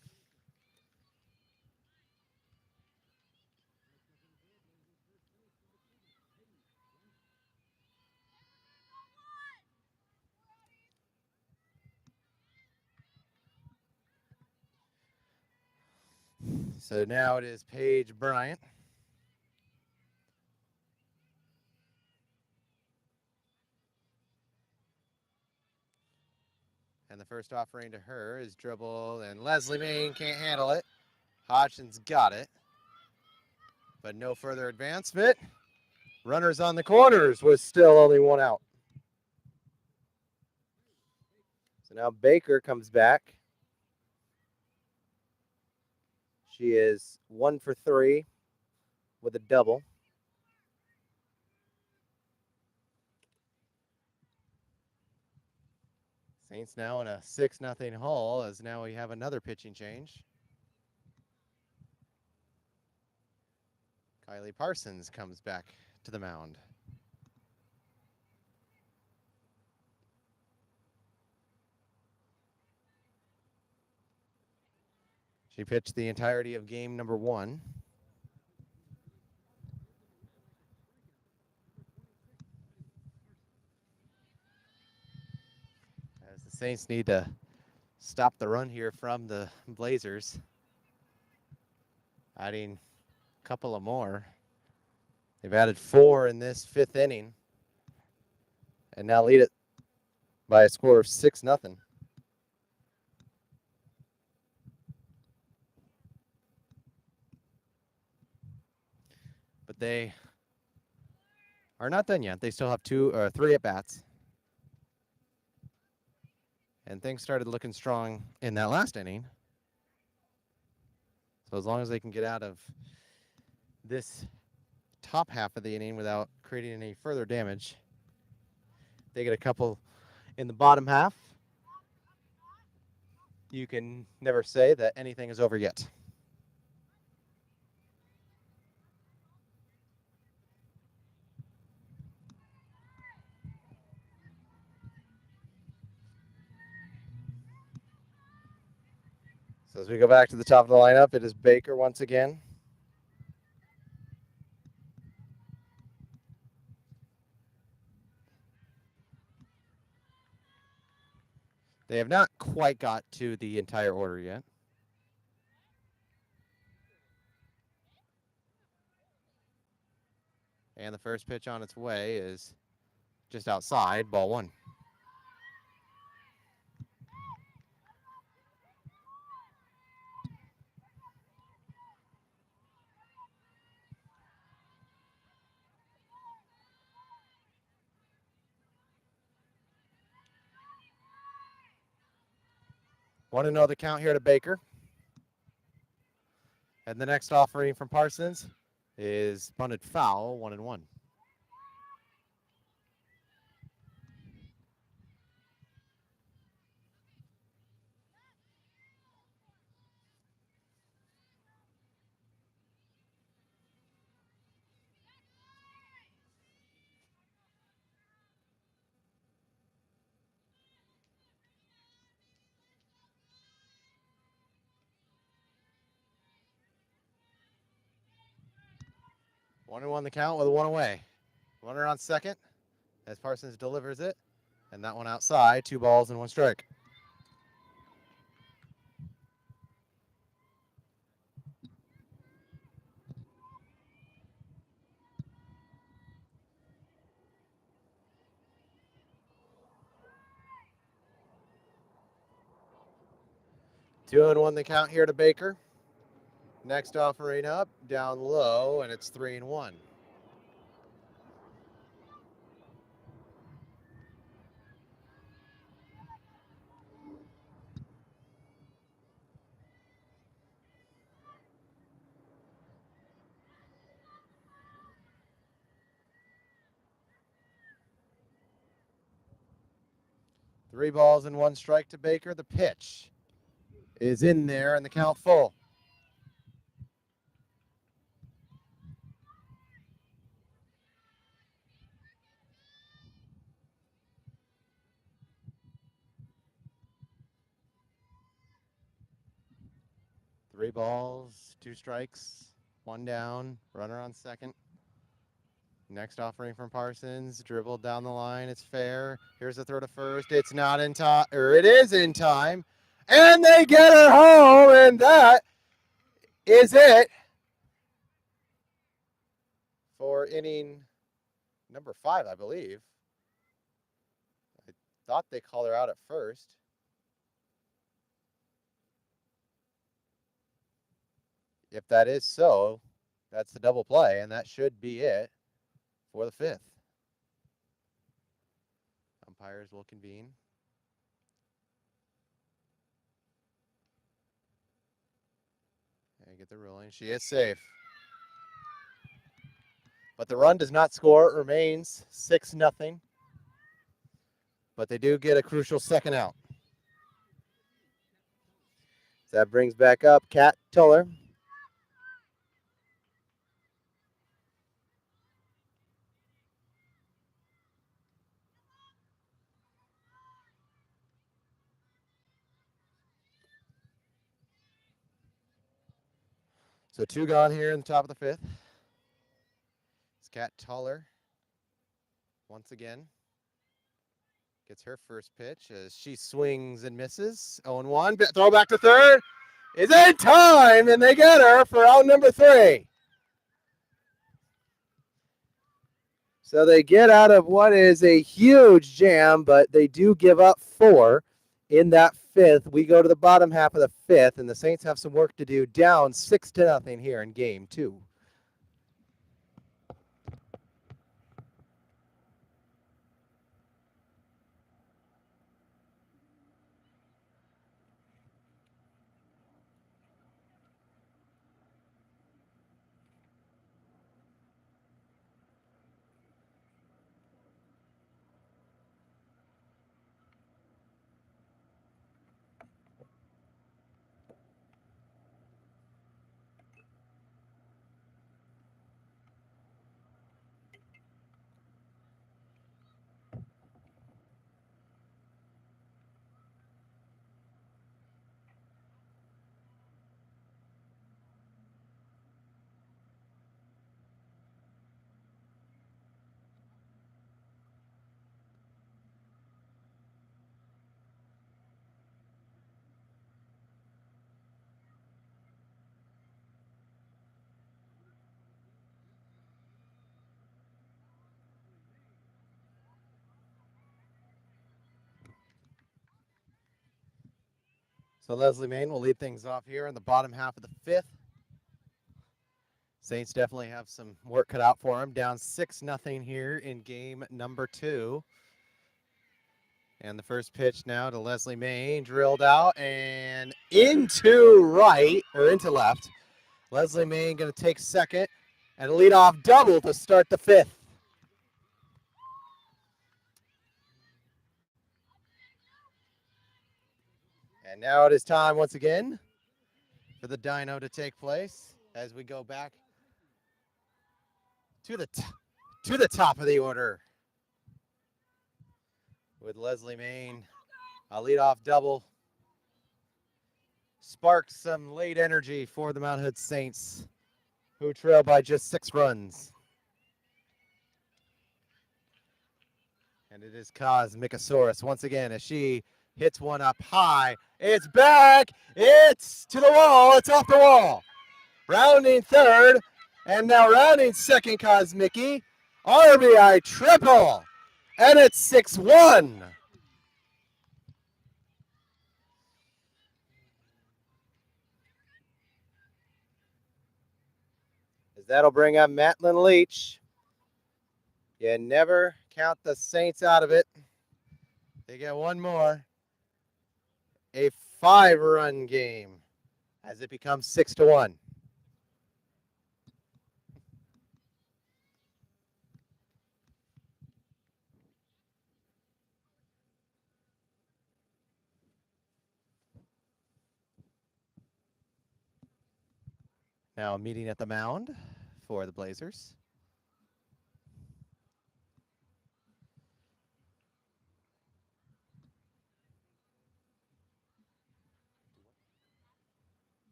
So now it is Paige Bryant. And the first offering to her is dribble, and Leslie Main can't handle it. Hodgson's got it, but no further advancement. Runners on the corners with still only one out. So now Baker comes back. She is 1 for 3 with a double. Saints now in a 6-0 hole as now we have another pitching change. Kylie Parsons comes back to the mound. She pitched the entirety of game number 1. As the Saints need to stop the run here from the Blazers. Adding a couple of more. They've added 4 in this 5th inning. And now lead it by a score of 6-0. But they are not done yet. They still have 3 at-bats. And things started looking strong in that last inning. So as long as they can get out of this top half of the inning without creating any further damage. They get a couple in the bottom half. You can never say that anything is over yet. So as we go back to the top of the lineup, it is Baker once again. They have not quite got to the entire order yet. And the first pitch on its way is just outside, ball one. Want to know the count here to Baker. And the next offering from Parsons is bunted foul, 1-1. One and one the count with a one away. Runner on second as Parsons delivers it. And that one outside, 2 balls and 1 strike. Two and one the count here to Baker. Next offering up, down low, and it's 3-1. Three balls and 1 strike to Baker. The pitch is in there and the count full. Three balls, 2 strikes, 1 down, runner on second. Next offering from Parsons, dribbled down the line. It's fair. Here's the throw to first. It's not in time, or it is in time. And they get her home, and that is it for inning number 5, I believe. I thought they called her out at first. If that is so, that's the double play, and that should be it for the 5th. Umpires will convene. And get the ruling. She is safe. But the run does not score. It remains 6-0. But they do get a crucial second out. So that brings back up Kat Tuller. So 2 gone here in the top of the 5th. It's Kat Tuller once again. Gets her first pitch as she swings and misses. 0-1. Throw back to third. Is in time, and they get her for out number 3. So they get out of what is a huge jam, but they do give up 4 in that 5th. We go to the bottom half of the 5th, and the Saints have some work to do, down 6-0 here in game 2. So Leslie Main will lead things off here in the bottom half of the fifth. Saints definitely have some work cut out for them. Down 6-0 here in game number 2. And the first pitch now to Leslie Main, drilled out and into left. Leslie Main going to take second and lead off double to start the fifth. And now it is time once again for the dyno to take place as we go back to the top of the order with Leslie Main. A leadoff double sparked some late energy for the Mount Hood Saints, who trail by just 6 runs. And it is Cosmicosaurus once again as she hits one up high. It's back. It's to the wall. It's off the wall. Rounding third, and now rounding second, Cosmicky. RBI triple, and it's 6-1. As that'll bring up Matlin Leach. You never count the Saints out of it. They get one more. A 5-run game as it becomes 6-1. Now a meeting at the mound for the Blazers.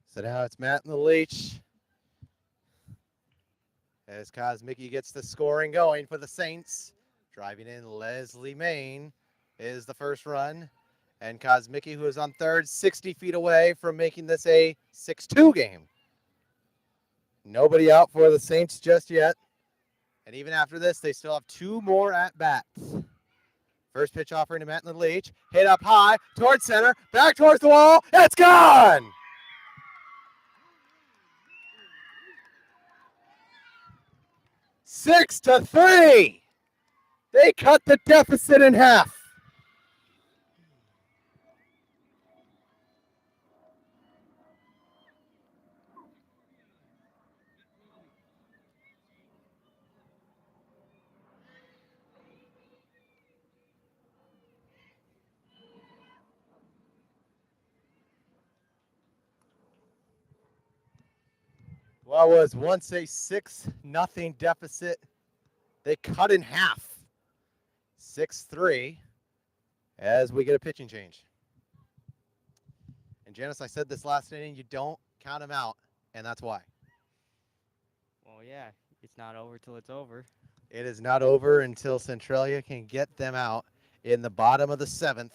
So now it's Matt and the Leach. As Cosmicky gets the scoring going for the Saints. Driving in Leslie Main is the first run. And Cosmicky, who is on third, 60 feet away from making this a 6-2 game. Nobody out for the Saints just yet. And even after this, they still have 2 more at-bats. First pitch offering to Matt and the Leach. Hit up high, towards center, back towards the wall. It's gone! Six to 3. They cut the deficit in half. What was once a 6-0 deficit, they cut in half. 6-3 as we get a pitching change. And Janice, I said this last inning, you don't count them out, and that's why. Well, yeah, it's not over till it's over. It is not over until Centralia can get them out in the bottom of the 7th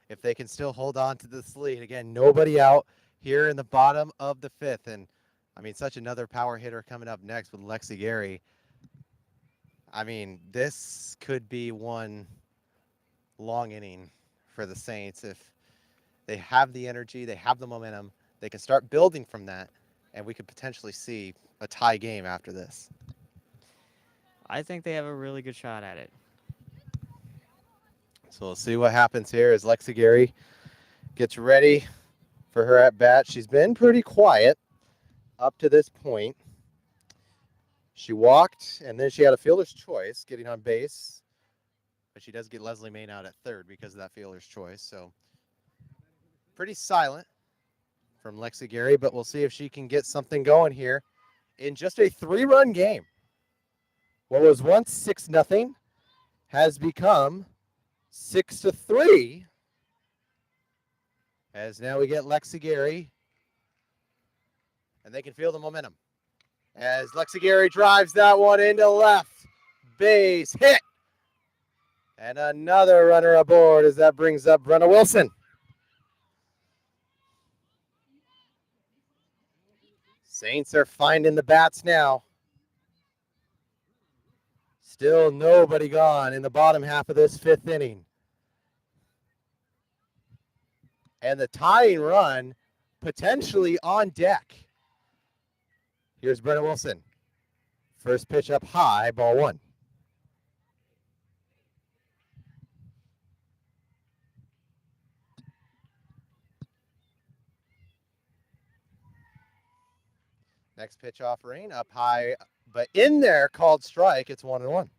if they can still hold on to this lead. Again, nobody out here in the bottom of the 5th. And, I mean, such another power hitter coming up next with Lexi Gary. I mean, this could be one long inning for the Saints if they have the energy, they have the momentum, they can start building from that, and we could potentially see a tie game after this. I think they have a really good shot at it. So we'll see what happens here as Lexi Gary gets ready for her at-bat. She's been pretty quiet up to this point. She walked, and then she had a fielder's choice getting on base. But she does get Leslie Main out at third because of that fielder's choice. So pretty silent from Lexi Gary, but we'll see if she can get something going here in just a 3-run game. What was once 6-0 has become 6-3. As now we get Lexi Gary, and they can feel the momentum. As Lexi Gary drives that one into left. Base hit. And another runner aboard as that brings up Brenna Wilson. Saints are finding the bats now. Still nobody gone in the bottom half of this fifth inning. And the tying run potentially on deck. Here's Brennan Wilson. First pitch up high, ball one. Next pitch offering up high, but in there, called strike. It's 1-1.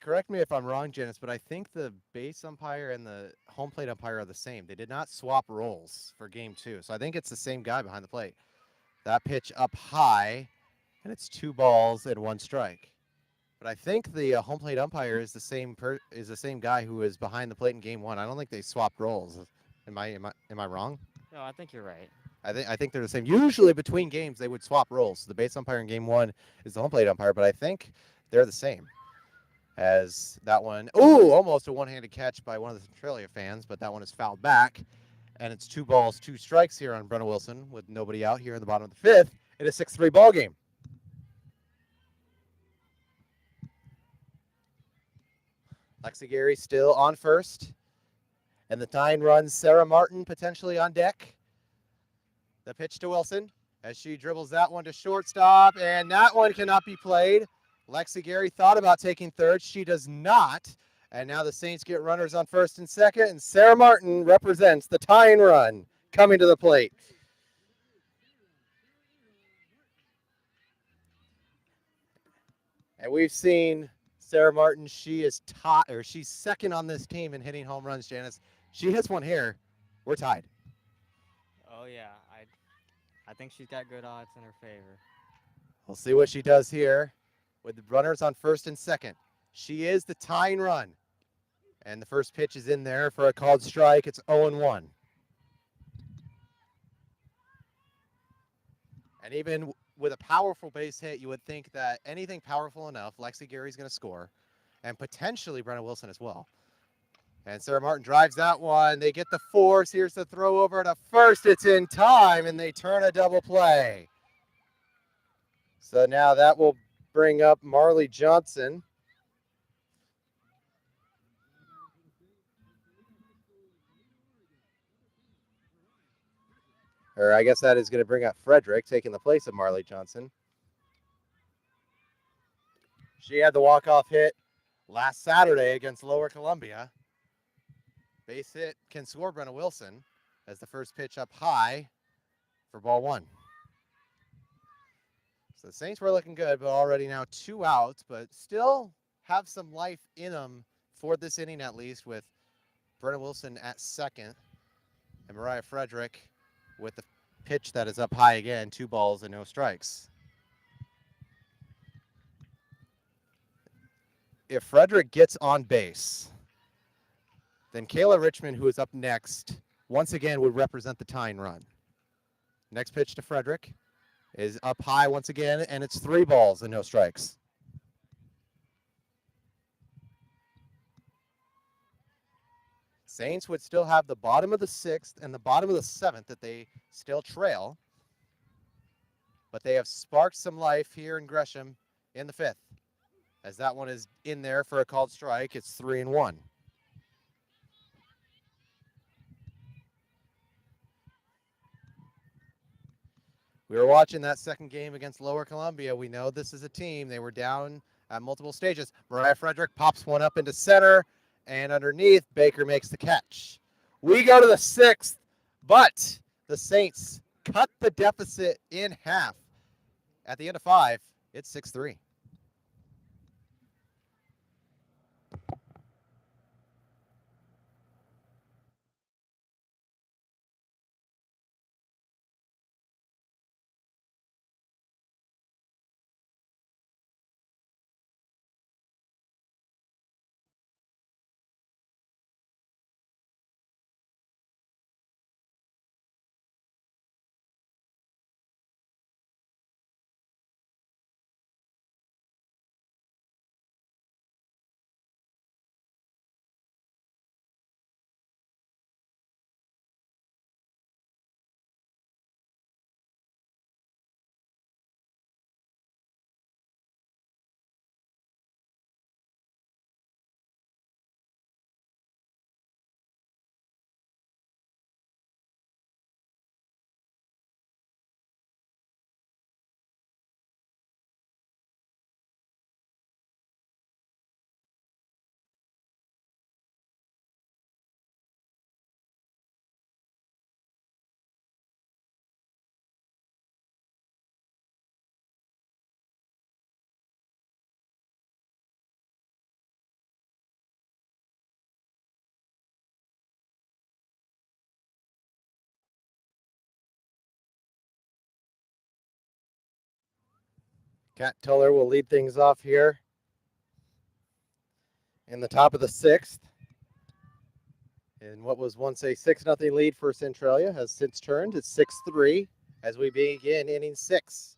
Correct me if I'm wrong, Janice, but I think the base umpire and the home plate umpire are the same. They did not swap roles for game two, so I think it's the same guy behind the plate. That pitch up high, and it's 2 balls and 1 strike. But I think the home plate umpire is the same guy who was behind the plate in game one. I don't think they swapped roles. Am I wrong? No, I think you're right. I think they're the same. Usually between games they would swap roles. The base umpire in game one is the home plate umpire, but I think they're the same. As that one, almost a one-handed catch by one of the Centralia fans, but that one is fouled back. And it's 2 balls, 2 strikes here on Brennan Wilson with nobody out here in the bottom of the fifth. It is 6-3 ball game. Lexi Gary still on first. And the tying runs Sarah Martin potentially on deck. The pitch to Wilson as she dribbles that one to shortstop, and that one cannot be played. Lexi Gary thought about taking third. She does not. And now the Saints get runners on first and second, and Sarah Martin represents the tying run coming to the plate. And we've seen Sarah Martin. She is she's second on this team in hitting home runs, Janice. She hits one here. We're tied. Oh yeah, I think she's got good odds in her favor. We'll see what she does here with the runners on first and second. She is the tying run. And the first pitch is in there for a called strike. It's 0-1. And even with a powerful base hit, you would think that anything powerful enough, Lexi Gary's going to score, and potentially Brenna Wilson as well. And Sarah Martin drives that one. They get the force. Here's the throw over to first. It's in time, and they turn a double play. So now that will bring up Marley Johnson. Or I guess that is going to bring up Frederick, taking the place of Marley Johnson. She had the walk-off hit last Saturday against Lower Columbia. Base hit can score Brenna Wilson as the first pitch up high for ball one. So the Saints were looking good, but already now 2 outs, but still have some life in them for this inning at least, with Brenna Wilson at second and Mariah Frederick with the pitch that is up high again, 2 balls and no strikes. If Frederick gets on base, then Kayla Richmond, who is up next, once again would represent the tying run. Next pitch to Frederick is up high once again, and it's 3 balls and no strikes. Saints would still have the bottom of the 6th and the bottom of the 7th that they still trail, but they have sparked some life here in Gresham in the 5th. As that one is in there for a called strike, it's 3-1. We were watching that second game against Lower Columbia. We know this is a team. They were down at multiple stages. Mariah Frederick pops one up into center, and underneath, Baker makes the catch. We go to the 6th, but the Saints cut the deficit in half. At the end of 5, it's 6-3. Kat Tuller will lead things off here in the top of the sixth. And what was once a 6-0 lead for Centralia has since turned to 6-3 as we begin inning 6.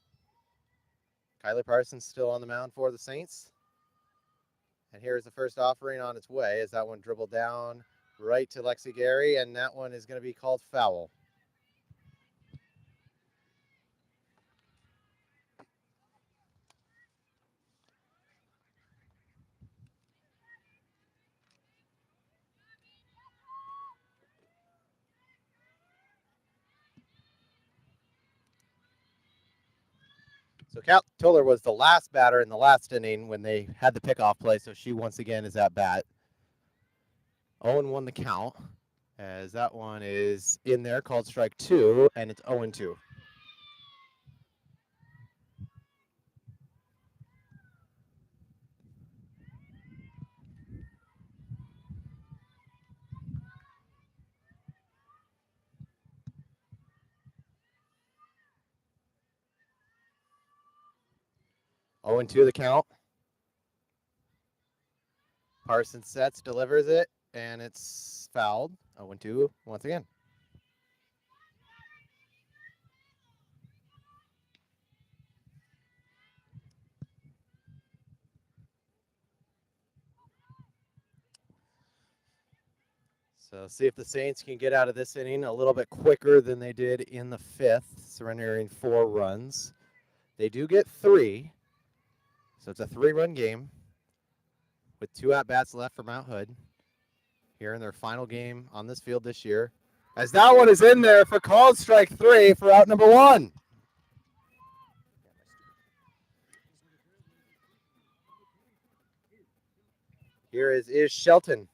Kylie Parsons still on the mound for the Saints. And here's the first offering on its way as that one dribbled down right to Lexi Gary, and that one is going to be called foul. So Kat Tuller was the last batter in the last inning when they had the pickoff play, so she once again is at bat. 0-1 the count, as that one is in there, called strike 2, and it's 0-2. Oh and 2 the count. Parsons sets, delivers it, and it's fouled. 0-2 once again. So see if the Saints can get out of this inning a little bit quicker than they did in the 5th, surrendering 4 runs. They do get 3, so it's a 3-run game with 2 at-bats left for Mount Hood here in their final game on this field this year. As that one is in there for called strike 3 for out number 1. Here is Shelton.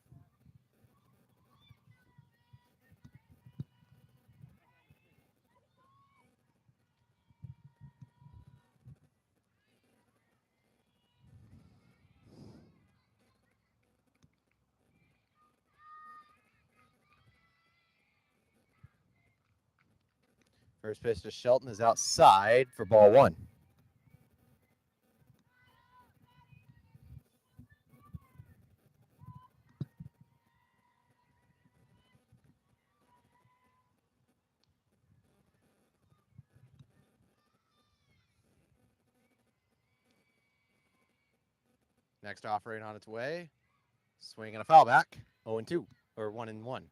First pitch to Shelton is outside for ball 1. Next offering on its way. Swing and a foul back. 0-2, or 1-1.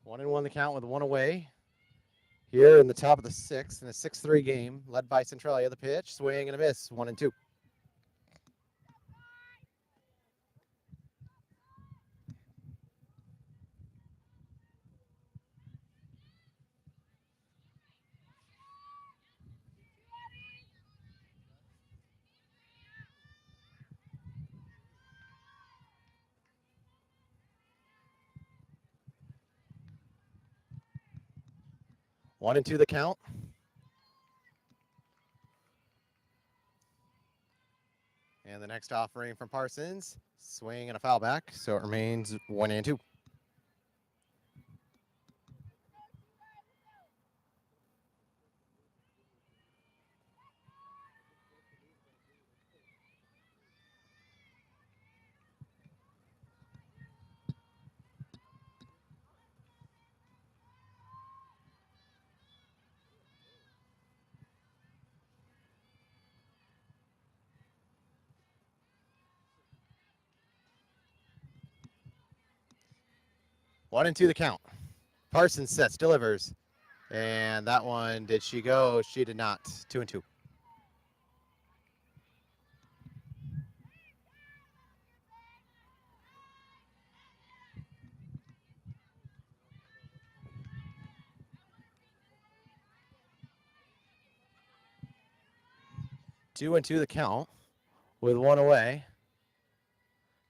One and one the count with 1 away. Here in the top of the 6th in a 6-3 game, led by Centralia. The pitch, swing and a miss. 1-2. One and two the count. And the next offering from Parsons, swing and a foul back, so it remains 1-2. One and two the count. Parsons sets, delivers. And that one, did she go? She did not. 2-2. Two and two the count with 1 away.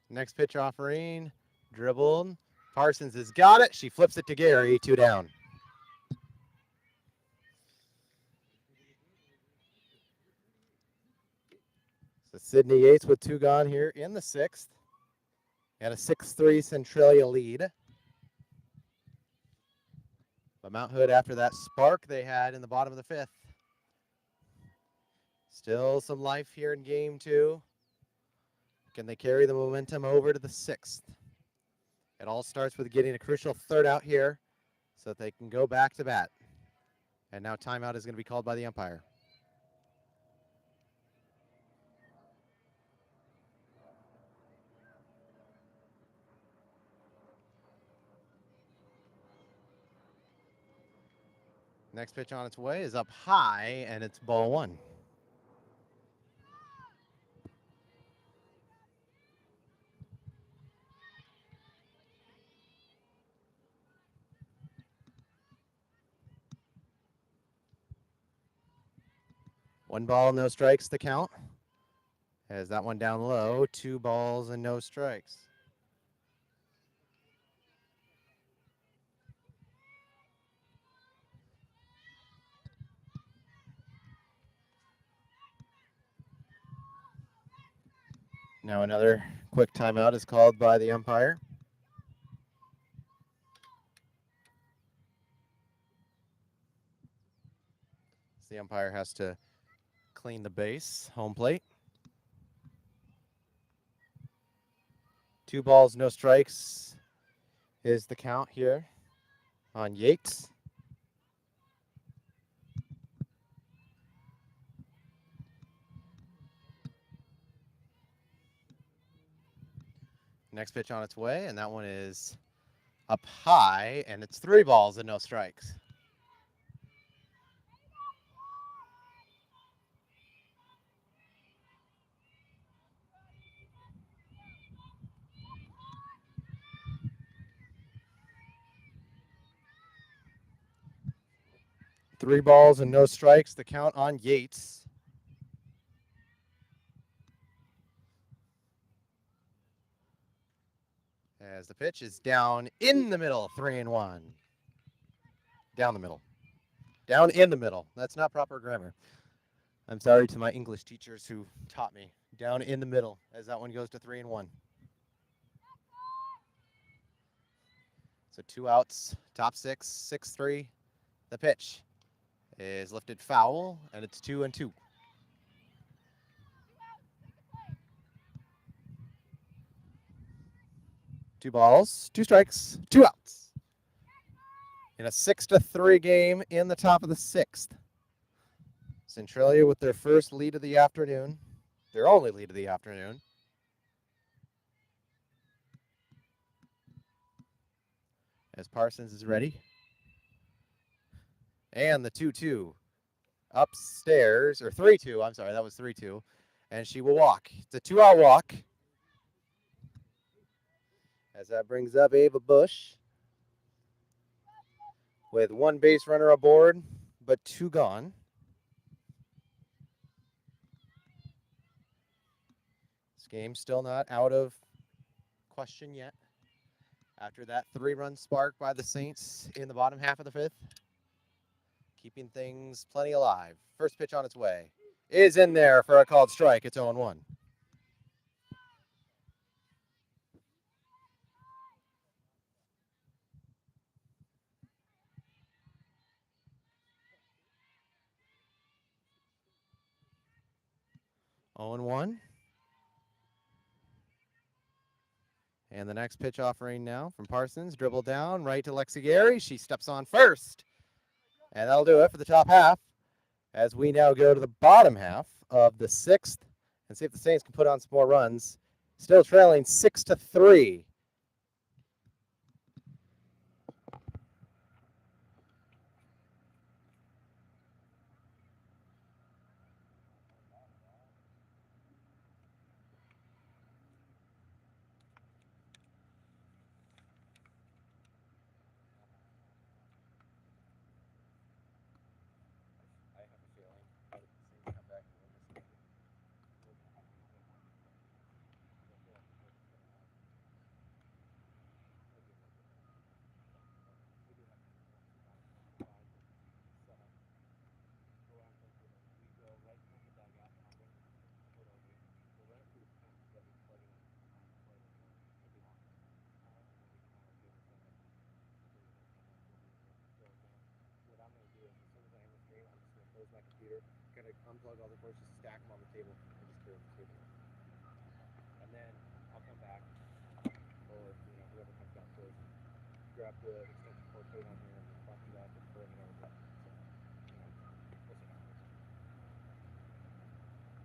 Next pitch offering, dribbled. Parsons has got it. She flips it to Gary, 2 down. Sydney Yates with 2 gone here in the 6th. And a 6-3 Centralia lead. But Mount Hood, after that spark they had in the bottom of the 5th. Still some life here in game 2. Can they carry the momentum over to the 6th? It all starts with getting a crucial third out here so that they can go back to bat. And now timeout is going to be called by the umpire. Next pitch on its way is up high, and it's ball 1. One ball, no strikes to count. As that one down low, 2 balls and no strikes. Now another quick timeout is called by the umpire. The umpire has to clean the base, home plate. 2 balls, no strikes is the count here on Yates. Next pitch on its way, and that one is up high, and it's 3 balls and no strikes. Three balls and no strikes, the count on Yates. As the pitch is down in the middle, 3-1. Down the middle. Down in the middle. That's not proper grammar. I'm sorry to my English teachers who taught me. Down in the middle as that one goes to 3-1. So 2 outs, top 6, 6-3. The pitch is lifted foul, and it's 2-2. Two balls, 2 strikes, 2 outs. In a 6-3 game in the top of the 6th. Centralia with their first lead of the afternoon. Their only lead of the afternoon. As Parsons is ready. And the 2-2 upstairs, or 3-2, I'm sorry, that was 3-2. And she will walk. It's a 2-out walk. As that brings up Ava Bush with 1 base runner aboard, but 2 gone. This game's still not out of question yet. After that 3-run spark by the Saints in the bottom half of the 5th. Keeping things plenty alive. First pitch on its way is in there for a called strike. It's 0-1. Oh and 1. And the next pitch offering now from Parsons. Dribble down, right to Lexi Gary. She steps on first. And that'll do it for the top half. As we now go to the bottom half of the 6th and see if the Saints can put on some more runs. Still trailing 6-3. Where's my computer? Gonna unplug all the cords, just stack them on the table, and just carry the table. And then I'll come back, or whoever comes downstairs, and grab the extension cord, put it on here, and bump it up and bring it over. So, we'll see how it goes.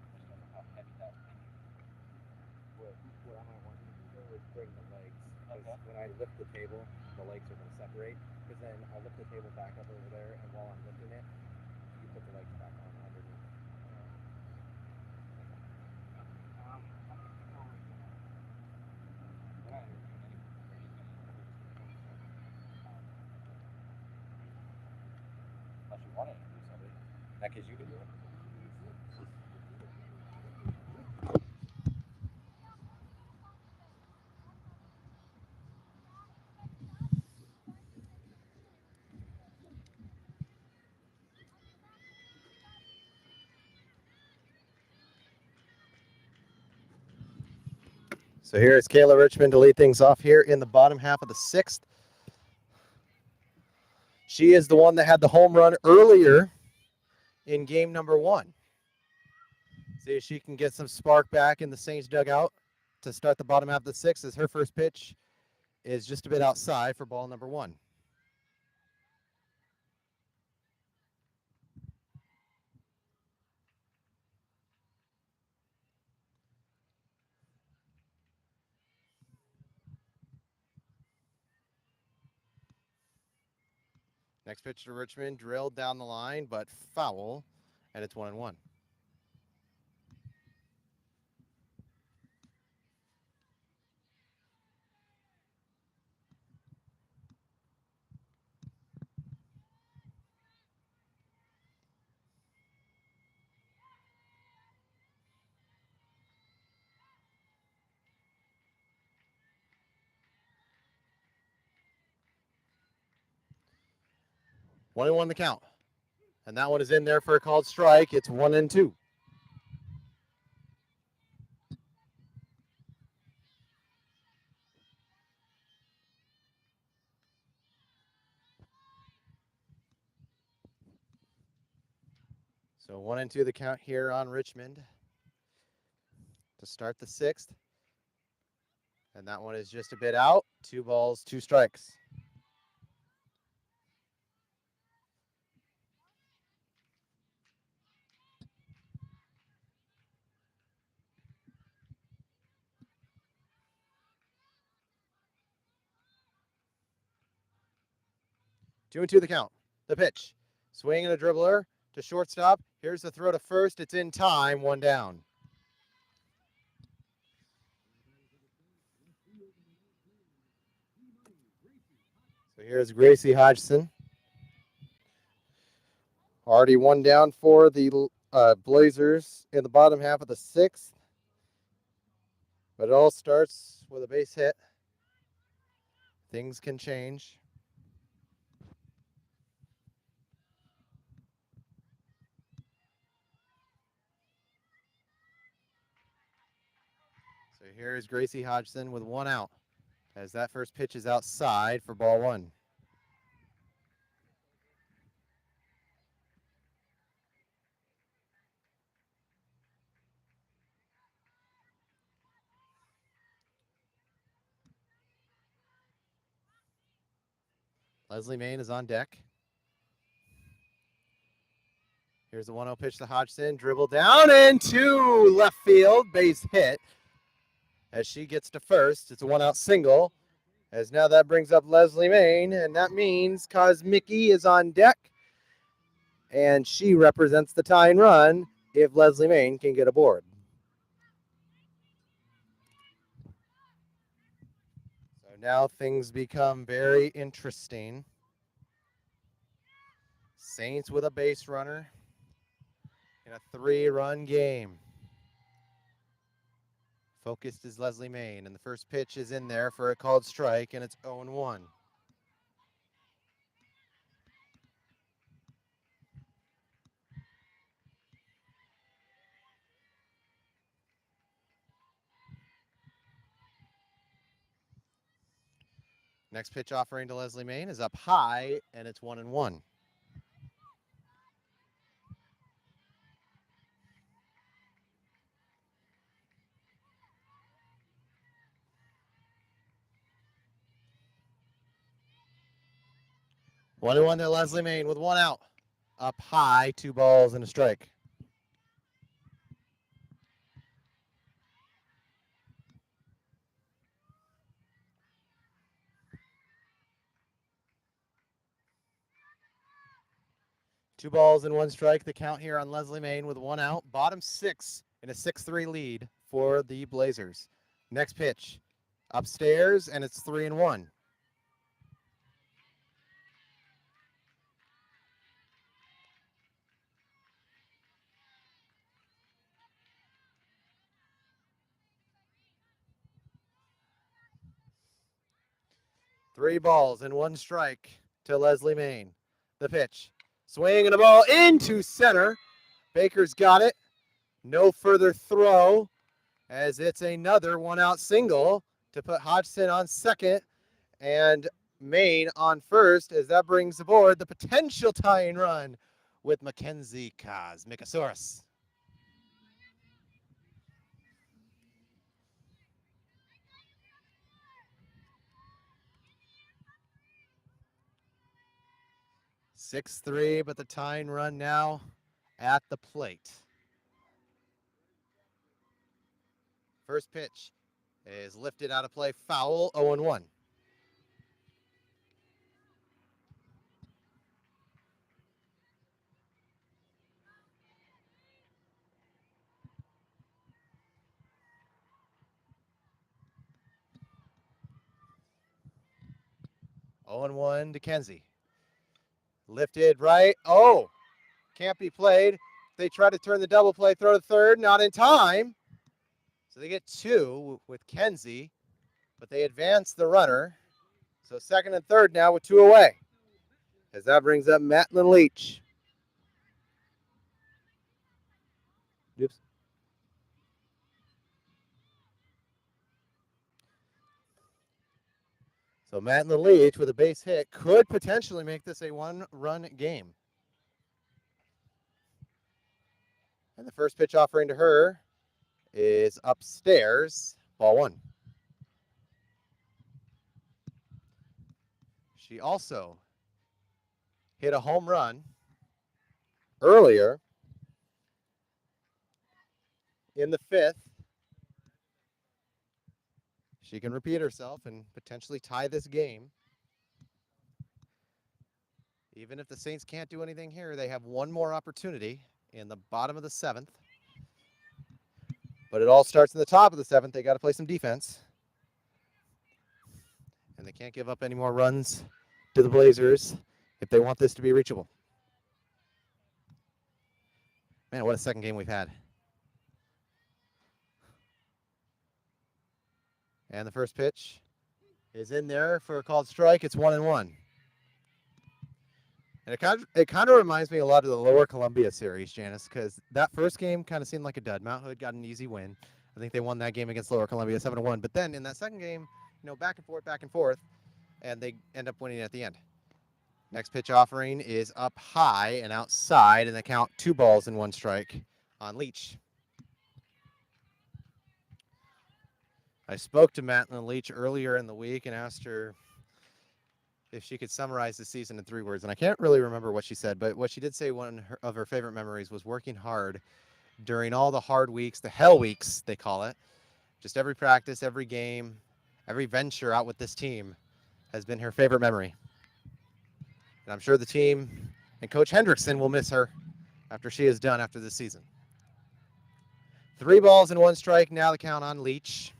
I just don't know how heavy that thing is. What I might want you to do though is bring the legs. Because when I lift the table, the legs are going to separate. Because then I'll lift the table back up over there, and while I'm lifting it, you put the legs back on underneath. We're not interviewing anyone. Unless you want to interview somebody. In that case, you can do it. So here is Kayla Richmond to lead things off here in the bottom half of the sixth. She is the one that had the home run earlier in game number one. See if she can get some spark back in the Saints dugout to start the bottom half of the sixth, as her first pitch is just a bit outside for ball number one. Next pitch to Richmond, drilled down the line, but foul, and it's 1-1. One and one the count. And that one is in there for a called strike. It's 1-2. So 1-2 the count here on Richmond to start the sixth. And that one is just a bit out. 2 balls, 2 strikes. Two and two the count. The pitch. Swing and a dribbler to shortstop. Here's the throw to first. It's in time. One down. So here's Gracie Hodgson. Already one down for the Blazers in the bottom half of the sixth. But it all starts with a base hit. Things can change. So here is Gracie Hodgson with one out, as that first pitch is outside for ball one. Leslie Main is on deck. Here's the 1-0 pitch to Hodgson. Dribble down into left field. Base hit as she gets to first. It's a one-out single, as now that brings up Leslie Main, and that means Cosmicki is on deck, and she represents the tying run if Leslie Main can get aboard. So now things become very interesting. Saints with a base runner in a 3-run game. Focused is Leslie Main, and the first pitch is in there for a called strike, and it's 0-1. Next pitch offering to Leslie Main is up high, and it's 1-1. 1-1 to Leslie Main with one out. Up high, 2 balls and a strike. Two balls and one strike. The count here on Leslie Main with one out. Bottom 6 in a 6-3 lead for the Blazers. Next pitch. Upstairs, and it's 3-1. Three balls and one strike to Leslie Main. The pitch. Swing and a ball into center. Baker's got it. No further throw as it's another one-out single to put Hodgson on second and Main on first as that brings aboard the potential tying run with Mackenzie Kosmikosaurus. Six three, but the tying run now at the plate. First pitch is lifted out of play, foul, 0-1. Oh and 1 to Kenzie. Lifted right. Oh, can't be played. They try to turn the double play, throw to third, not in time. So they get two with Kenzie, but they advance the runner. So second and third now with two away. As that brings up Matlin Leach. Oops. So Matlin Leach with a base hit could potentially make this a one-run game. And the first pitch offering to her is upstairs, ball one. She also hit a home run earlier in the fifth. She can repeat herself and potentially tie this game. Even if the Saints can't do anything here, they have one more opportunity in the bottom of the seventh. But it all starts in the top of the seventh. They got to play some defense. And they can't give up any more runs to the Blazers if they want this to be reachable. Man, what a second game we've had. And the first pitch is in there for a called strike. It's 1-1. And it kind of reminds me a lot of the Lower Columbia series, Janice, because that first game kind of seemed like a dud. Mount Hood got an easy win. I think they won that game against Lower Columbia 7-1. But then in that second game, back and forth, and they end up winning at the end. Next pitch offering is up high and outside, and they count 2 balls and 1 strike on Leach. I spoke to Matlin Leach earlier in the week and asked her if she could summarize the season in 3 words. And I can't really remember what she said, but what she did say one of her favorite memories was working hard during all the hard weeks, the hell weeks, they call it. Just every practice, every game, every venture out with this team has been her favorite memory. And I'm sure the team and Coach Hendrickson will miss her after she is done after this season. 3 balls and 1 strike. Now the count on Leach.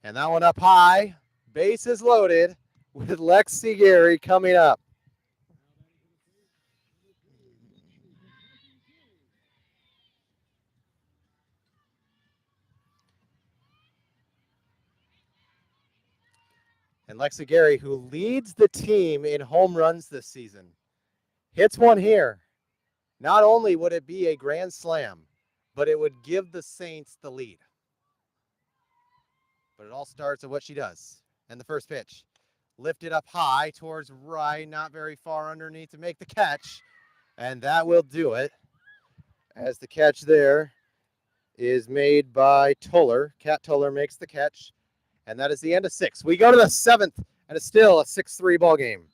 And that one up high. Bases loaded with Lexi Gary coming up. And Lexi Gary, who leads the team in home runs this season, hits one here. Not only would it be a grand slam, but it would give the Saints the lead. But it all starts at what she does. And the first pitch, lifted up high towards right, not very far underneath to make the catch. And that will do it. As the catch there is made by Toller. Kat Toller makes the catch. And that is the end of 6. We go to the 7th, and it's still a 6-3 ball game.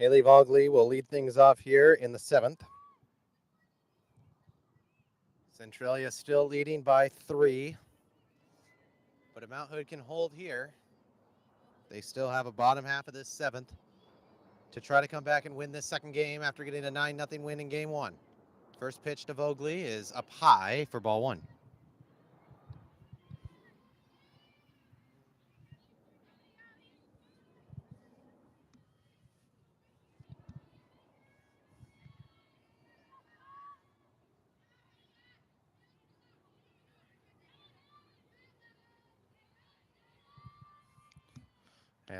Haley Vogley will lead things off here in the 7th. Centralia still leading by 3. But if Mount Hood can hold here, they still have a bottom half of this 7th to try to come back and win this second game after getting a 9-0 win in game 1. First pitch to Vogley is up high for ball 1.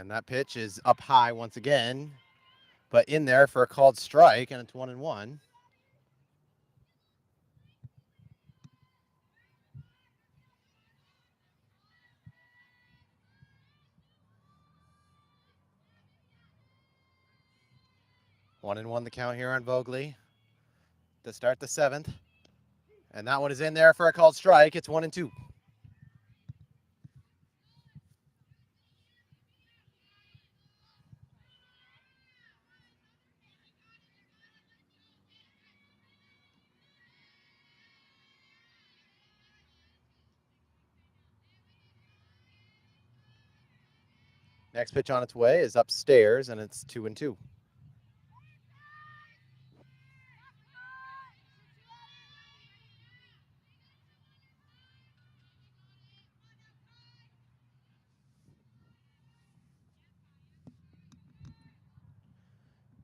And that pitch is up high once again, but in there for a called strike, and it's 1-1. One and one the count here on Vogley to start the 7th. And that one is in there for a called strike. It's 1-2. Next pitch on its way is upstairs, and it's 2-2.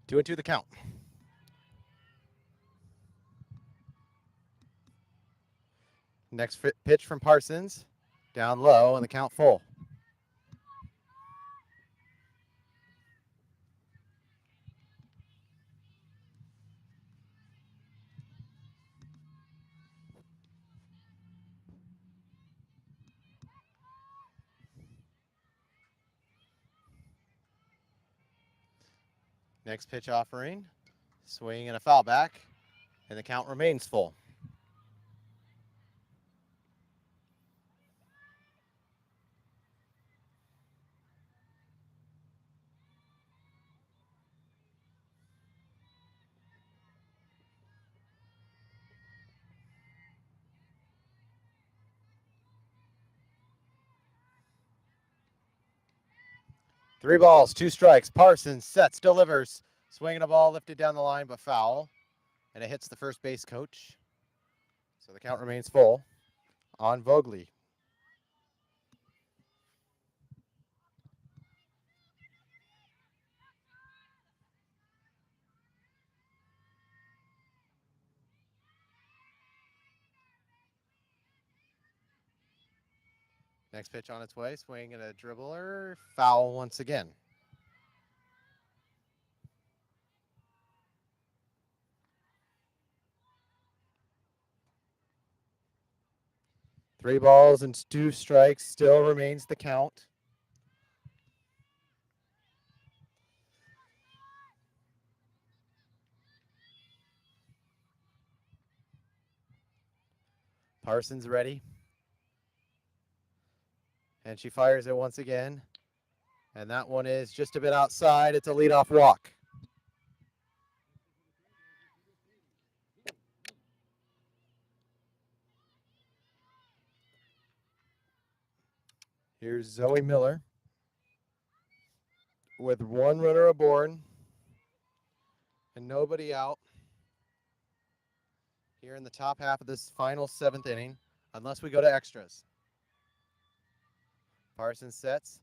Two and two the count. Next pitch from Parsons, down low, and the count full. Next pitch offering, swing and a foul back, and the count remains full. Three balls, two strikes. Parsons sets, delivers. Swinging a ball lifted down the line, but foul. And it hits the first base coach. So the count remains full on Vogley. Next pitch on its way, swing and a dribbler. Foul once again. 3 balls and 2 strikes still remains the count. Parsons ready. And she fires it once again. And that one is just a bit outside. It's a leadoff walk. Here's Zoe Miller with 1 runner aboard and nobody out here in the top half of this final 7th inning, unless we go to extras. Parsons sets,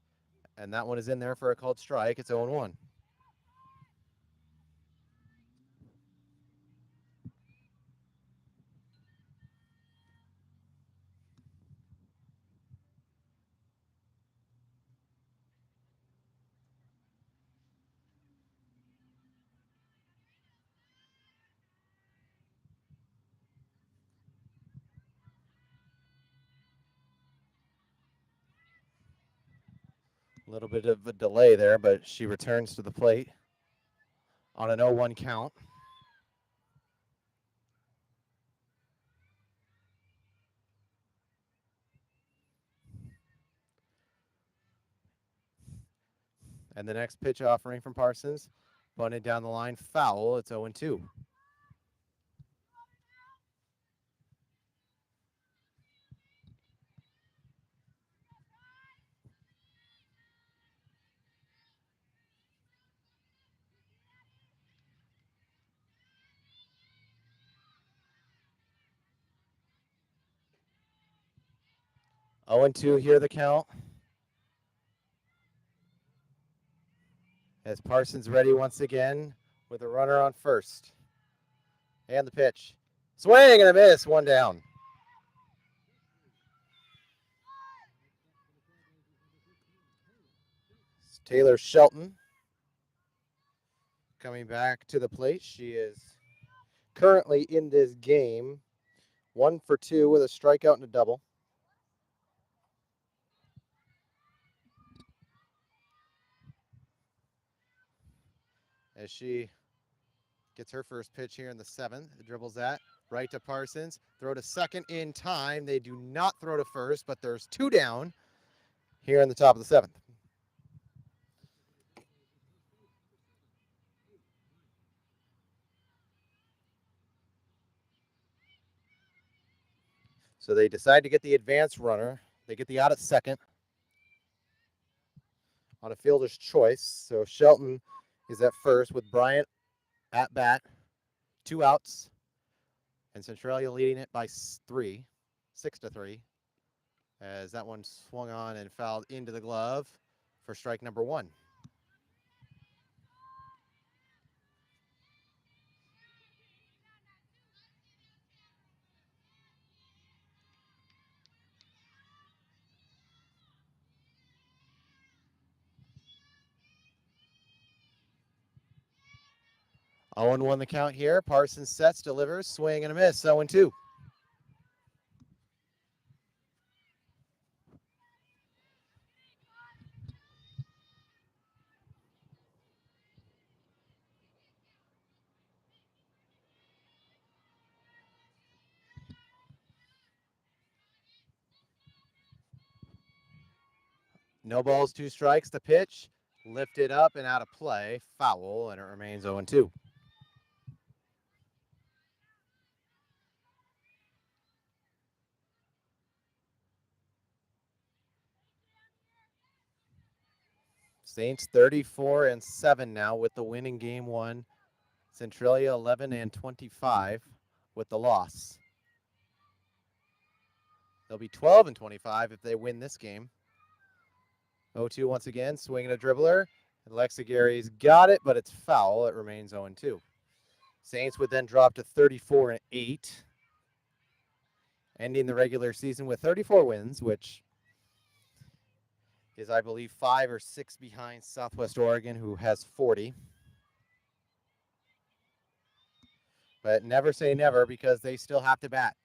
and that one is in there for a called strike. It's 0-1. A little bit of a delay there, but she returns to the plate on an 0-1 count. And the next pitch offering from Parsons, bunted down the line, foul. It's 0-2. Oh and 2 here the count. As Parsons ready once again with a runner on first. And the pitch. Swing and a miss, 1 down. It's Taylor Shelton coming back to the plate. She is currently in this game 1 for 2 with a strikeout and a double. As she gets her first pitch here in the 7th, dribbles that right to Parsons. Throw to second in time. They do not throw to first, but there's 2 down here in the top of the 7th. So they decide to get the advanced runner. They get the out at second on a fielder's choice. So Shelton is at first with Bryant at bat, 2 outs, and Centralia leading it by 3, 6-3, as that one swung on and fouled into the glove for strike number 1. Owen won the count here. Parsons sets, delivers, swing and a miss. 0-2. No balls, 2 strikes. The pitch lifted up and out of play. Foul, and it remains 0-2. Saints 34-7 now with the win in game 1. Centralia 11-25 with the loss. They'll be 12-25 if they win this game. 0-2 once again, swinging a dribbler. And Alexa Gary's got it, but it's foul. It remains 0-2. Saints would then drop to 34-8, ending the regular season with 34 wins, which is, I believe, 5 or 6 behind Southwest Oregon, who has 40. But never say never, because they still have to bat.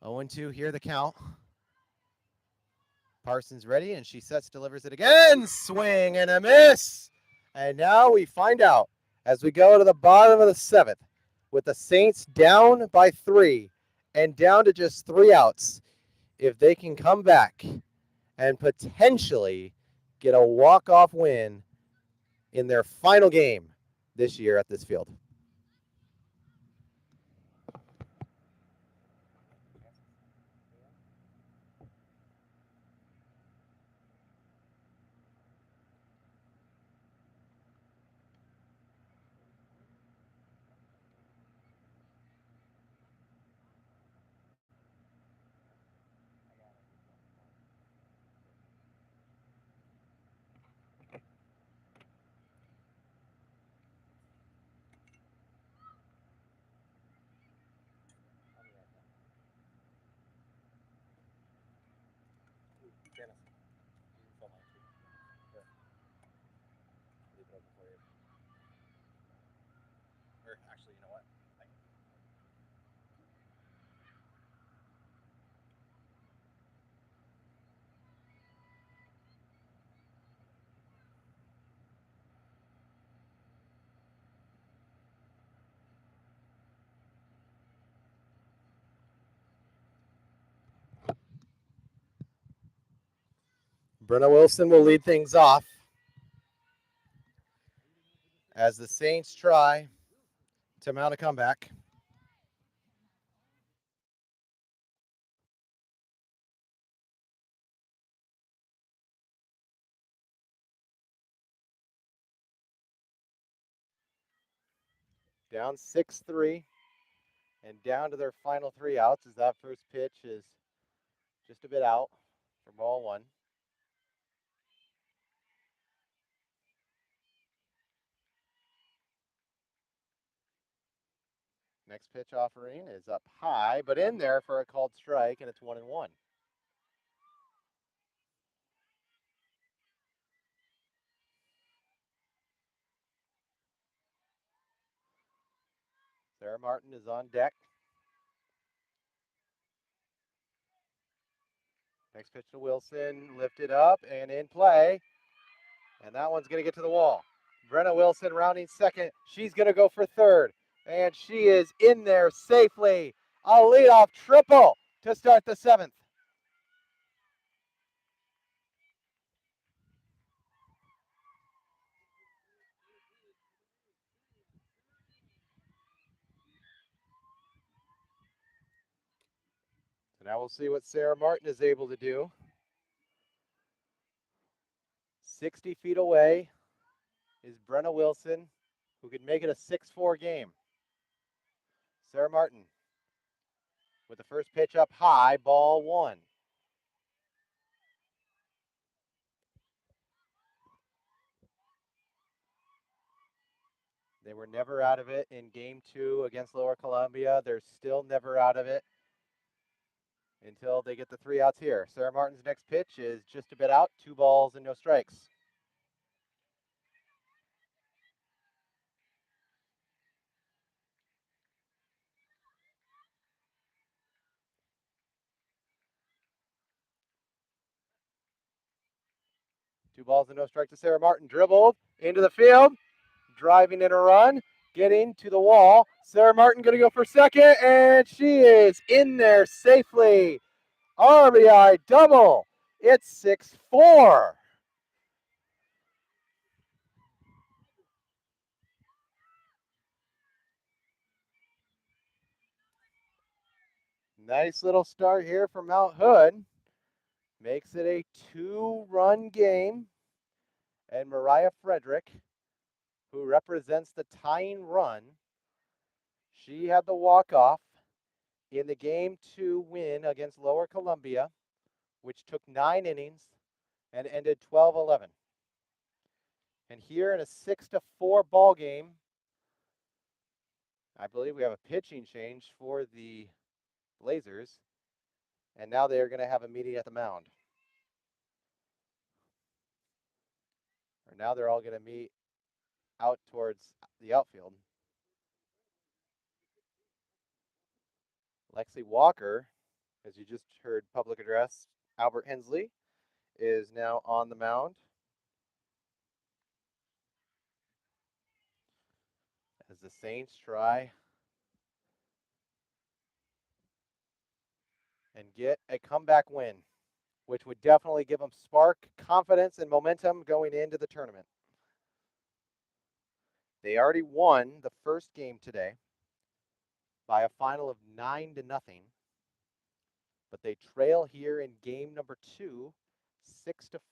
0-2, here the count. Parsons ready, and she sets, delivers it again. Swing and a miss. And now we find out as we go to the bottom of the seventh with the Saints down by 3 and down to just 3 outs, if they can come back and potentially get a walk-off win in their final game this year at this field. Actually, you know what? Brenna Wilson will lead things off as the Saints try to mount a comeback. Down 6-3 and down to their final 3 outs as that first pitch is just a bit out for ball 1. Next pitch offering is up high, but in there for a called strike, and it's 1-1. Sarah Martin is on deck. Next pitch to Wilson, lifted up and in play. And that one's going to get to the wall. Brenna Wilson rounding second. She's going to go for third. And she is in there safely. A leadoff triple to start the seventh. So now we'll see what Sarah Martin is able to do. 60 feet away is Brenna Wilson, who could make it a 6-4 game. Sarah Martin with the first pitch up high, ball 1. They were never out of it in game 2 against Lower Columbia. They're still never out of it until they get the 3 outs here. Sarah Martin's next pitch is just a bit out, 2 balls and no strikes. Two balls and no strike to Sarah Martin. Dribbled into the field, driving in a run, getting to the wall. Sarah Martin going to go for second, and she is in there safely. RBI double. It's 6-4. Nice little start here for Mount Hood. Makes it a 2-run game. And Mariah Frederick, who represents the tying run, she had the walk-off in the game 2 win against Lower Columbia, which took 9 innings and ended 12-11. And here in a 6-4 ball game, I believe we have a pitching change for the Blazers, and now they are going to have a meeting at the mound. Or now they're all going to meet out towards the outfield. Lexi Walker As you just heard public address, Albert Hensley is now on the mound. As the Saints try and get a comeback win, which would definitely give them spark, confidence, and momentum going into the tournament. They already won the first game today by a final of 9-0, but they trail here in game number 2,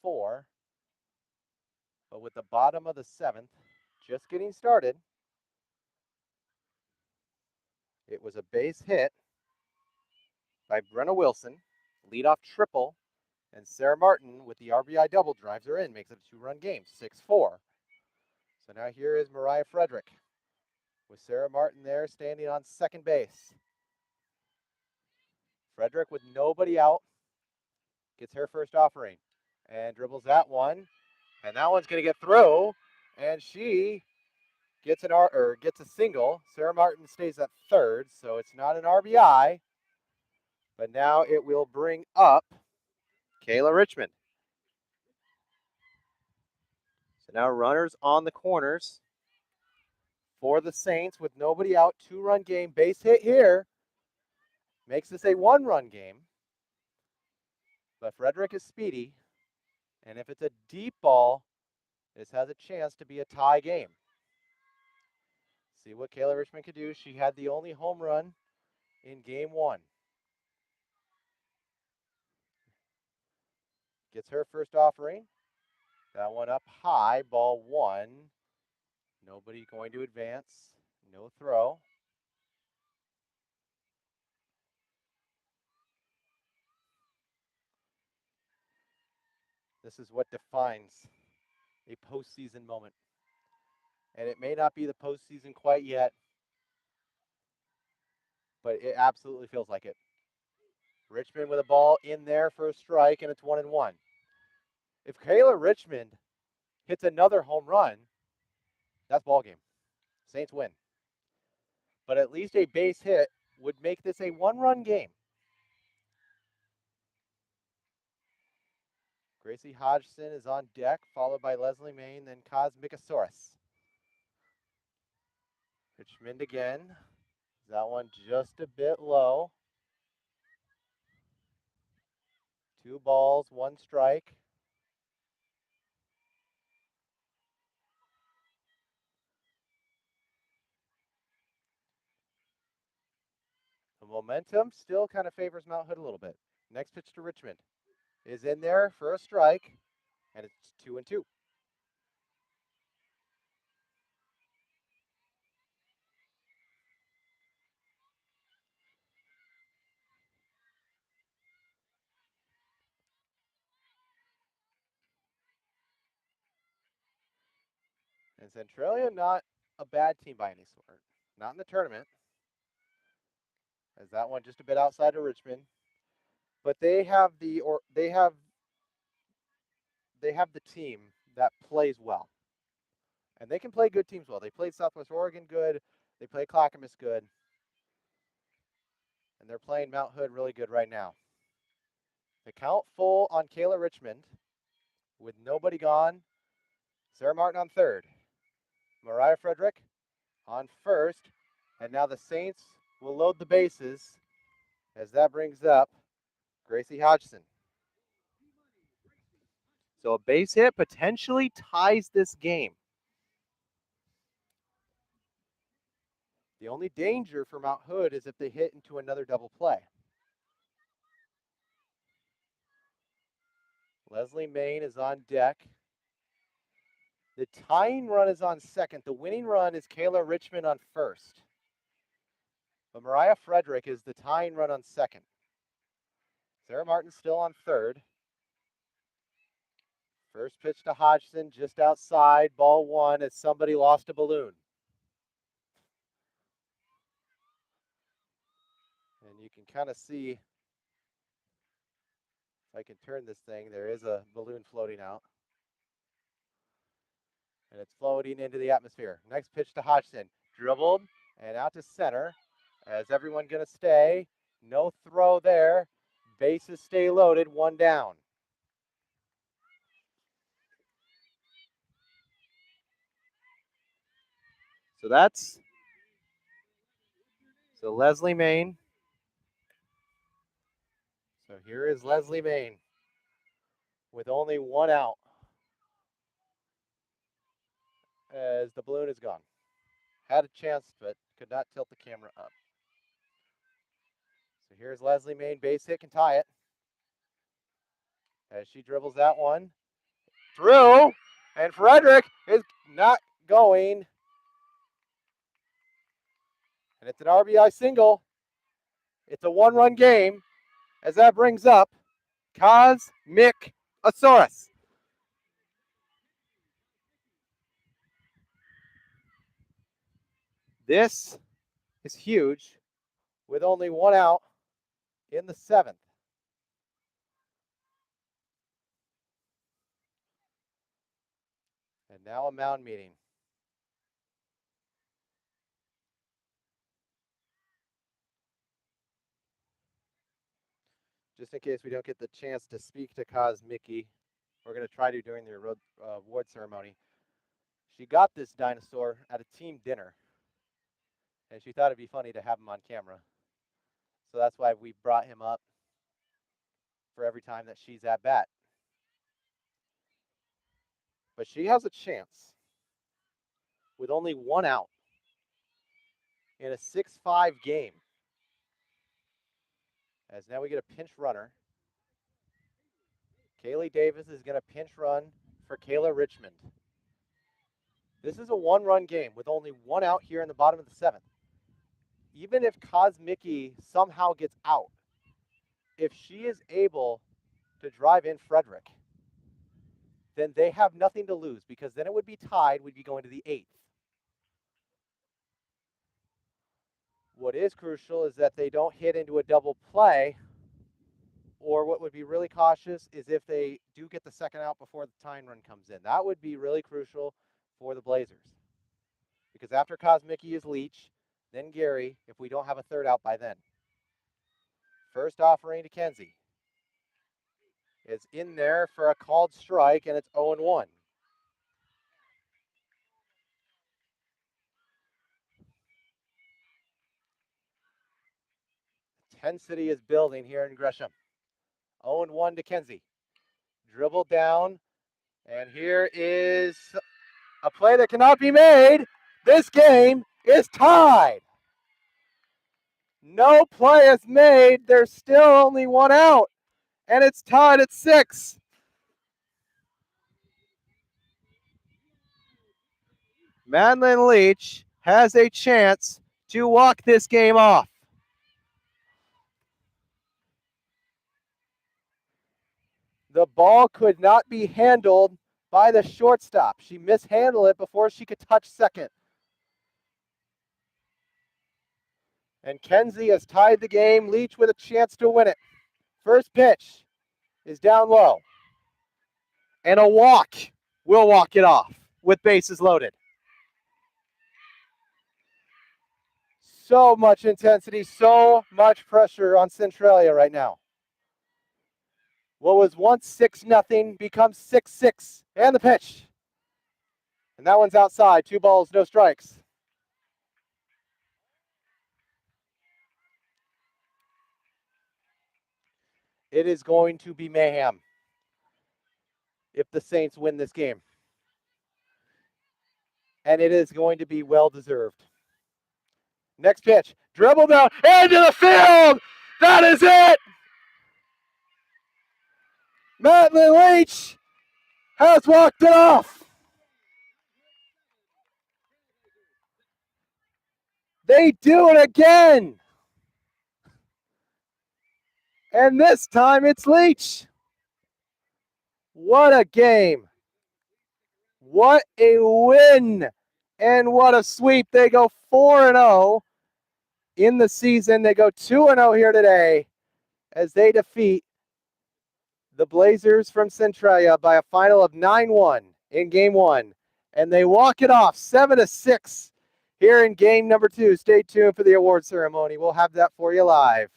6-4. But with the bottom of the 7th just getting started, it was a base hit by Brenna Wilson, leadoff triple, and Sarah Martin with the RBI double drives her in, makes it a 2-run game, 6-4. So now here is Mariah Frederick with Sarah Martin there standing on second base. Frederick with nobody out gets her first offering and dribbles that one, and that one's going to get through, and she gets gets a single. Sarah Martin stays at third, so it's not an RBI, but now it will bring up Kayla Richmond. So now runners on the corners for the Saints with nobody out. 2-run game. Base hit here makes this a 1-run game. But Frederick is speedy, and if it's a deep ball, this has a chance to be a tie game. See what Kayla Richmond could do. She had the only home run in game 1. Gets her first offering. That one up high, ball 1. Nobody going to advance. No throw. This is what defines a postseason moment. And it may not be the postseason quite yet, but it absolutely feels like it. Richmond with a ball in there for a strike, and it's 1-1. If Kayla Richmond hits another home run, that's ball game. Saints win. But at least a base hit would make this a 1-run game. Gracie Hodgson is on deck, followed by Leslie Main, then Cosmicosaurus. Richmond again. That one just a bit low. 2 balls, 1 strike. The momentum still kind of favors Mount Hood a little bit. Next pitch to Richmond is in there for a strike, and it's 2-2. And Centralia, not a bad team by any sort. Not in the tournament, as that one just a bit outside of Richmond. But they have the team that plays well. And they can play good teams well. They played Southwest Oregon good. They play Clackamas good. And they're playing Mount Hood really good right now. The count full on Kayla Richmond with nobody gone. Sarah Martin on third. Mariah Frederick on first. And now the Saints will load the bases as that brings up Gracie Hodgson. So a base hit potentially ties this game. The only danger for Mount Hood is if they hit into another double play. Leslie Main is on deck. The tying run is on second. The winning run is Kayla Richmond on first. But Mariah Frederick is the tying run on second. Sarah Martin still on third. First pitch to Hodgson, just outside, ball 1 as somebody lost a balloon. And you can kind of see, if I can turn this thing, there is a balloon floating out. And it's floating into the atmosphere. Next pitch to Hodgson, dribbled and out to center. As everyone going to stay, no throw there. Bases stay loaded, one down. So Leslie Main. So here is Leslie Main with only one out as the balloon is gone. Had a chance, but could not tilt the camera up. So here's Leslie Main, base hit can tie it. As she dribbles that one through, and Frederick is not going. And it's an RBI single. It's a one-run game, as that brings up Cosmic Asaurus. This is huge with only one out in the seventh. And now a mound meeting. Just in case we don't get the chance to speak to Cosmicky, we're going to try to during the award ceremony. She got this dinosaur at a team dinner, and she thought it'd be funny to have him on camera. So that's why we brought him up for every time that she's at bat. But she has a chance with only one out in a 6-5 game. As now we get a pinch runner. Kaylee Davis is going to pinch run for Kayla Richmond. This is a one-run game with only one out here in the bottom of the seventh. Even if Cosmicky somehow gets out, if she is able to drive in Frederick, then they have nothing to lose because then it would be tied. We'd be going to the eighth. What is crucial is that they don't hit into a double play, or what would be really cautious is if they do get the second out before the tying run comes in. That would be really crucial for the Blazers. Because after Cosmicky is Leach, then Gary, if we don't have a third out by then. First offering to Kenzie is in there for a called strike, and it's 0-1. Intensity is building here in Gresham. 0-1 to Kenzie. Dribble down, and here is a play that cannot be made. This game is tied. No play is made. There's still only one out, and it's tied at 6. Madeline Leach has a chance to walk this game off. The ball could not be handled by the shortstop. She mishandled it before she could touch second. And Kenzie has tied the game. Leach with a chance to win it. First pitch is down low. And a walk will walk it off with bases loaded. So much intensity, so much pressure on Centralia right now. What was once 6-0 becomes 6-6. And the pitch. And that one's outside. 2 balls, no strikes. It is going to be mayhem if the Saints win this game. And it is going to be well-deserved. Next pitch, dribble down, into the field! That is it! Madeline Leach has walked it off. They do it again. And this time it's Leach. What a game. What a win. And what a sweep. They go 4-0 in the season. They go 2-0 here today as they defeat the Blazers from Centralia by a final of 9-1 in game 1. And they walk it off 7-6 here in game number 2. Stay tuned for the award ceremony. We'll have that for you live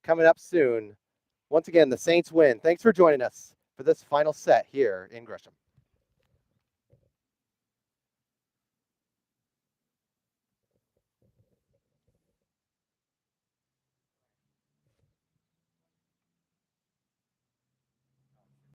coming up soon Once again, the Saints win. Thanks for joining us for this final set here in Gresham.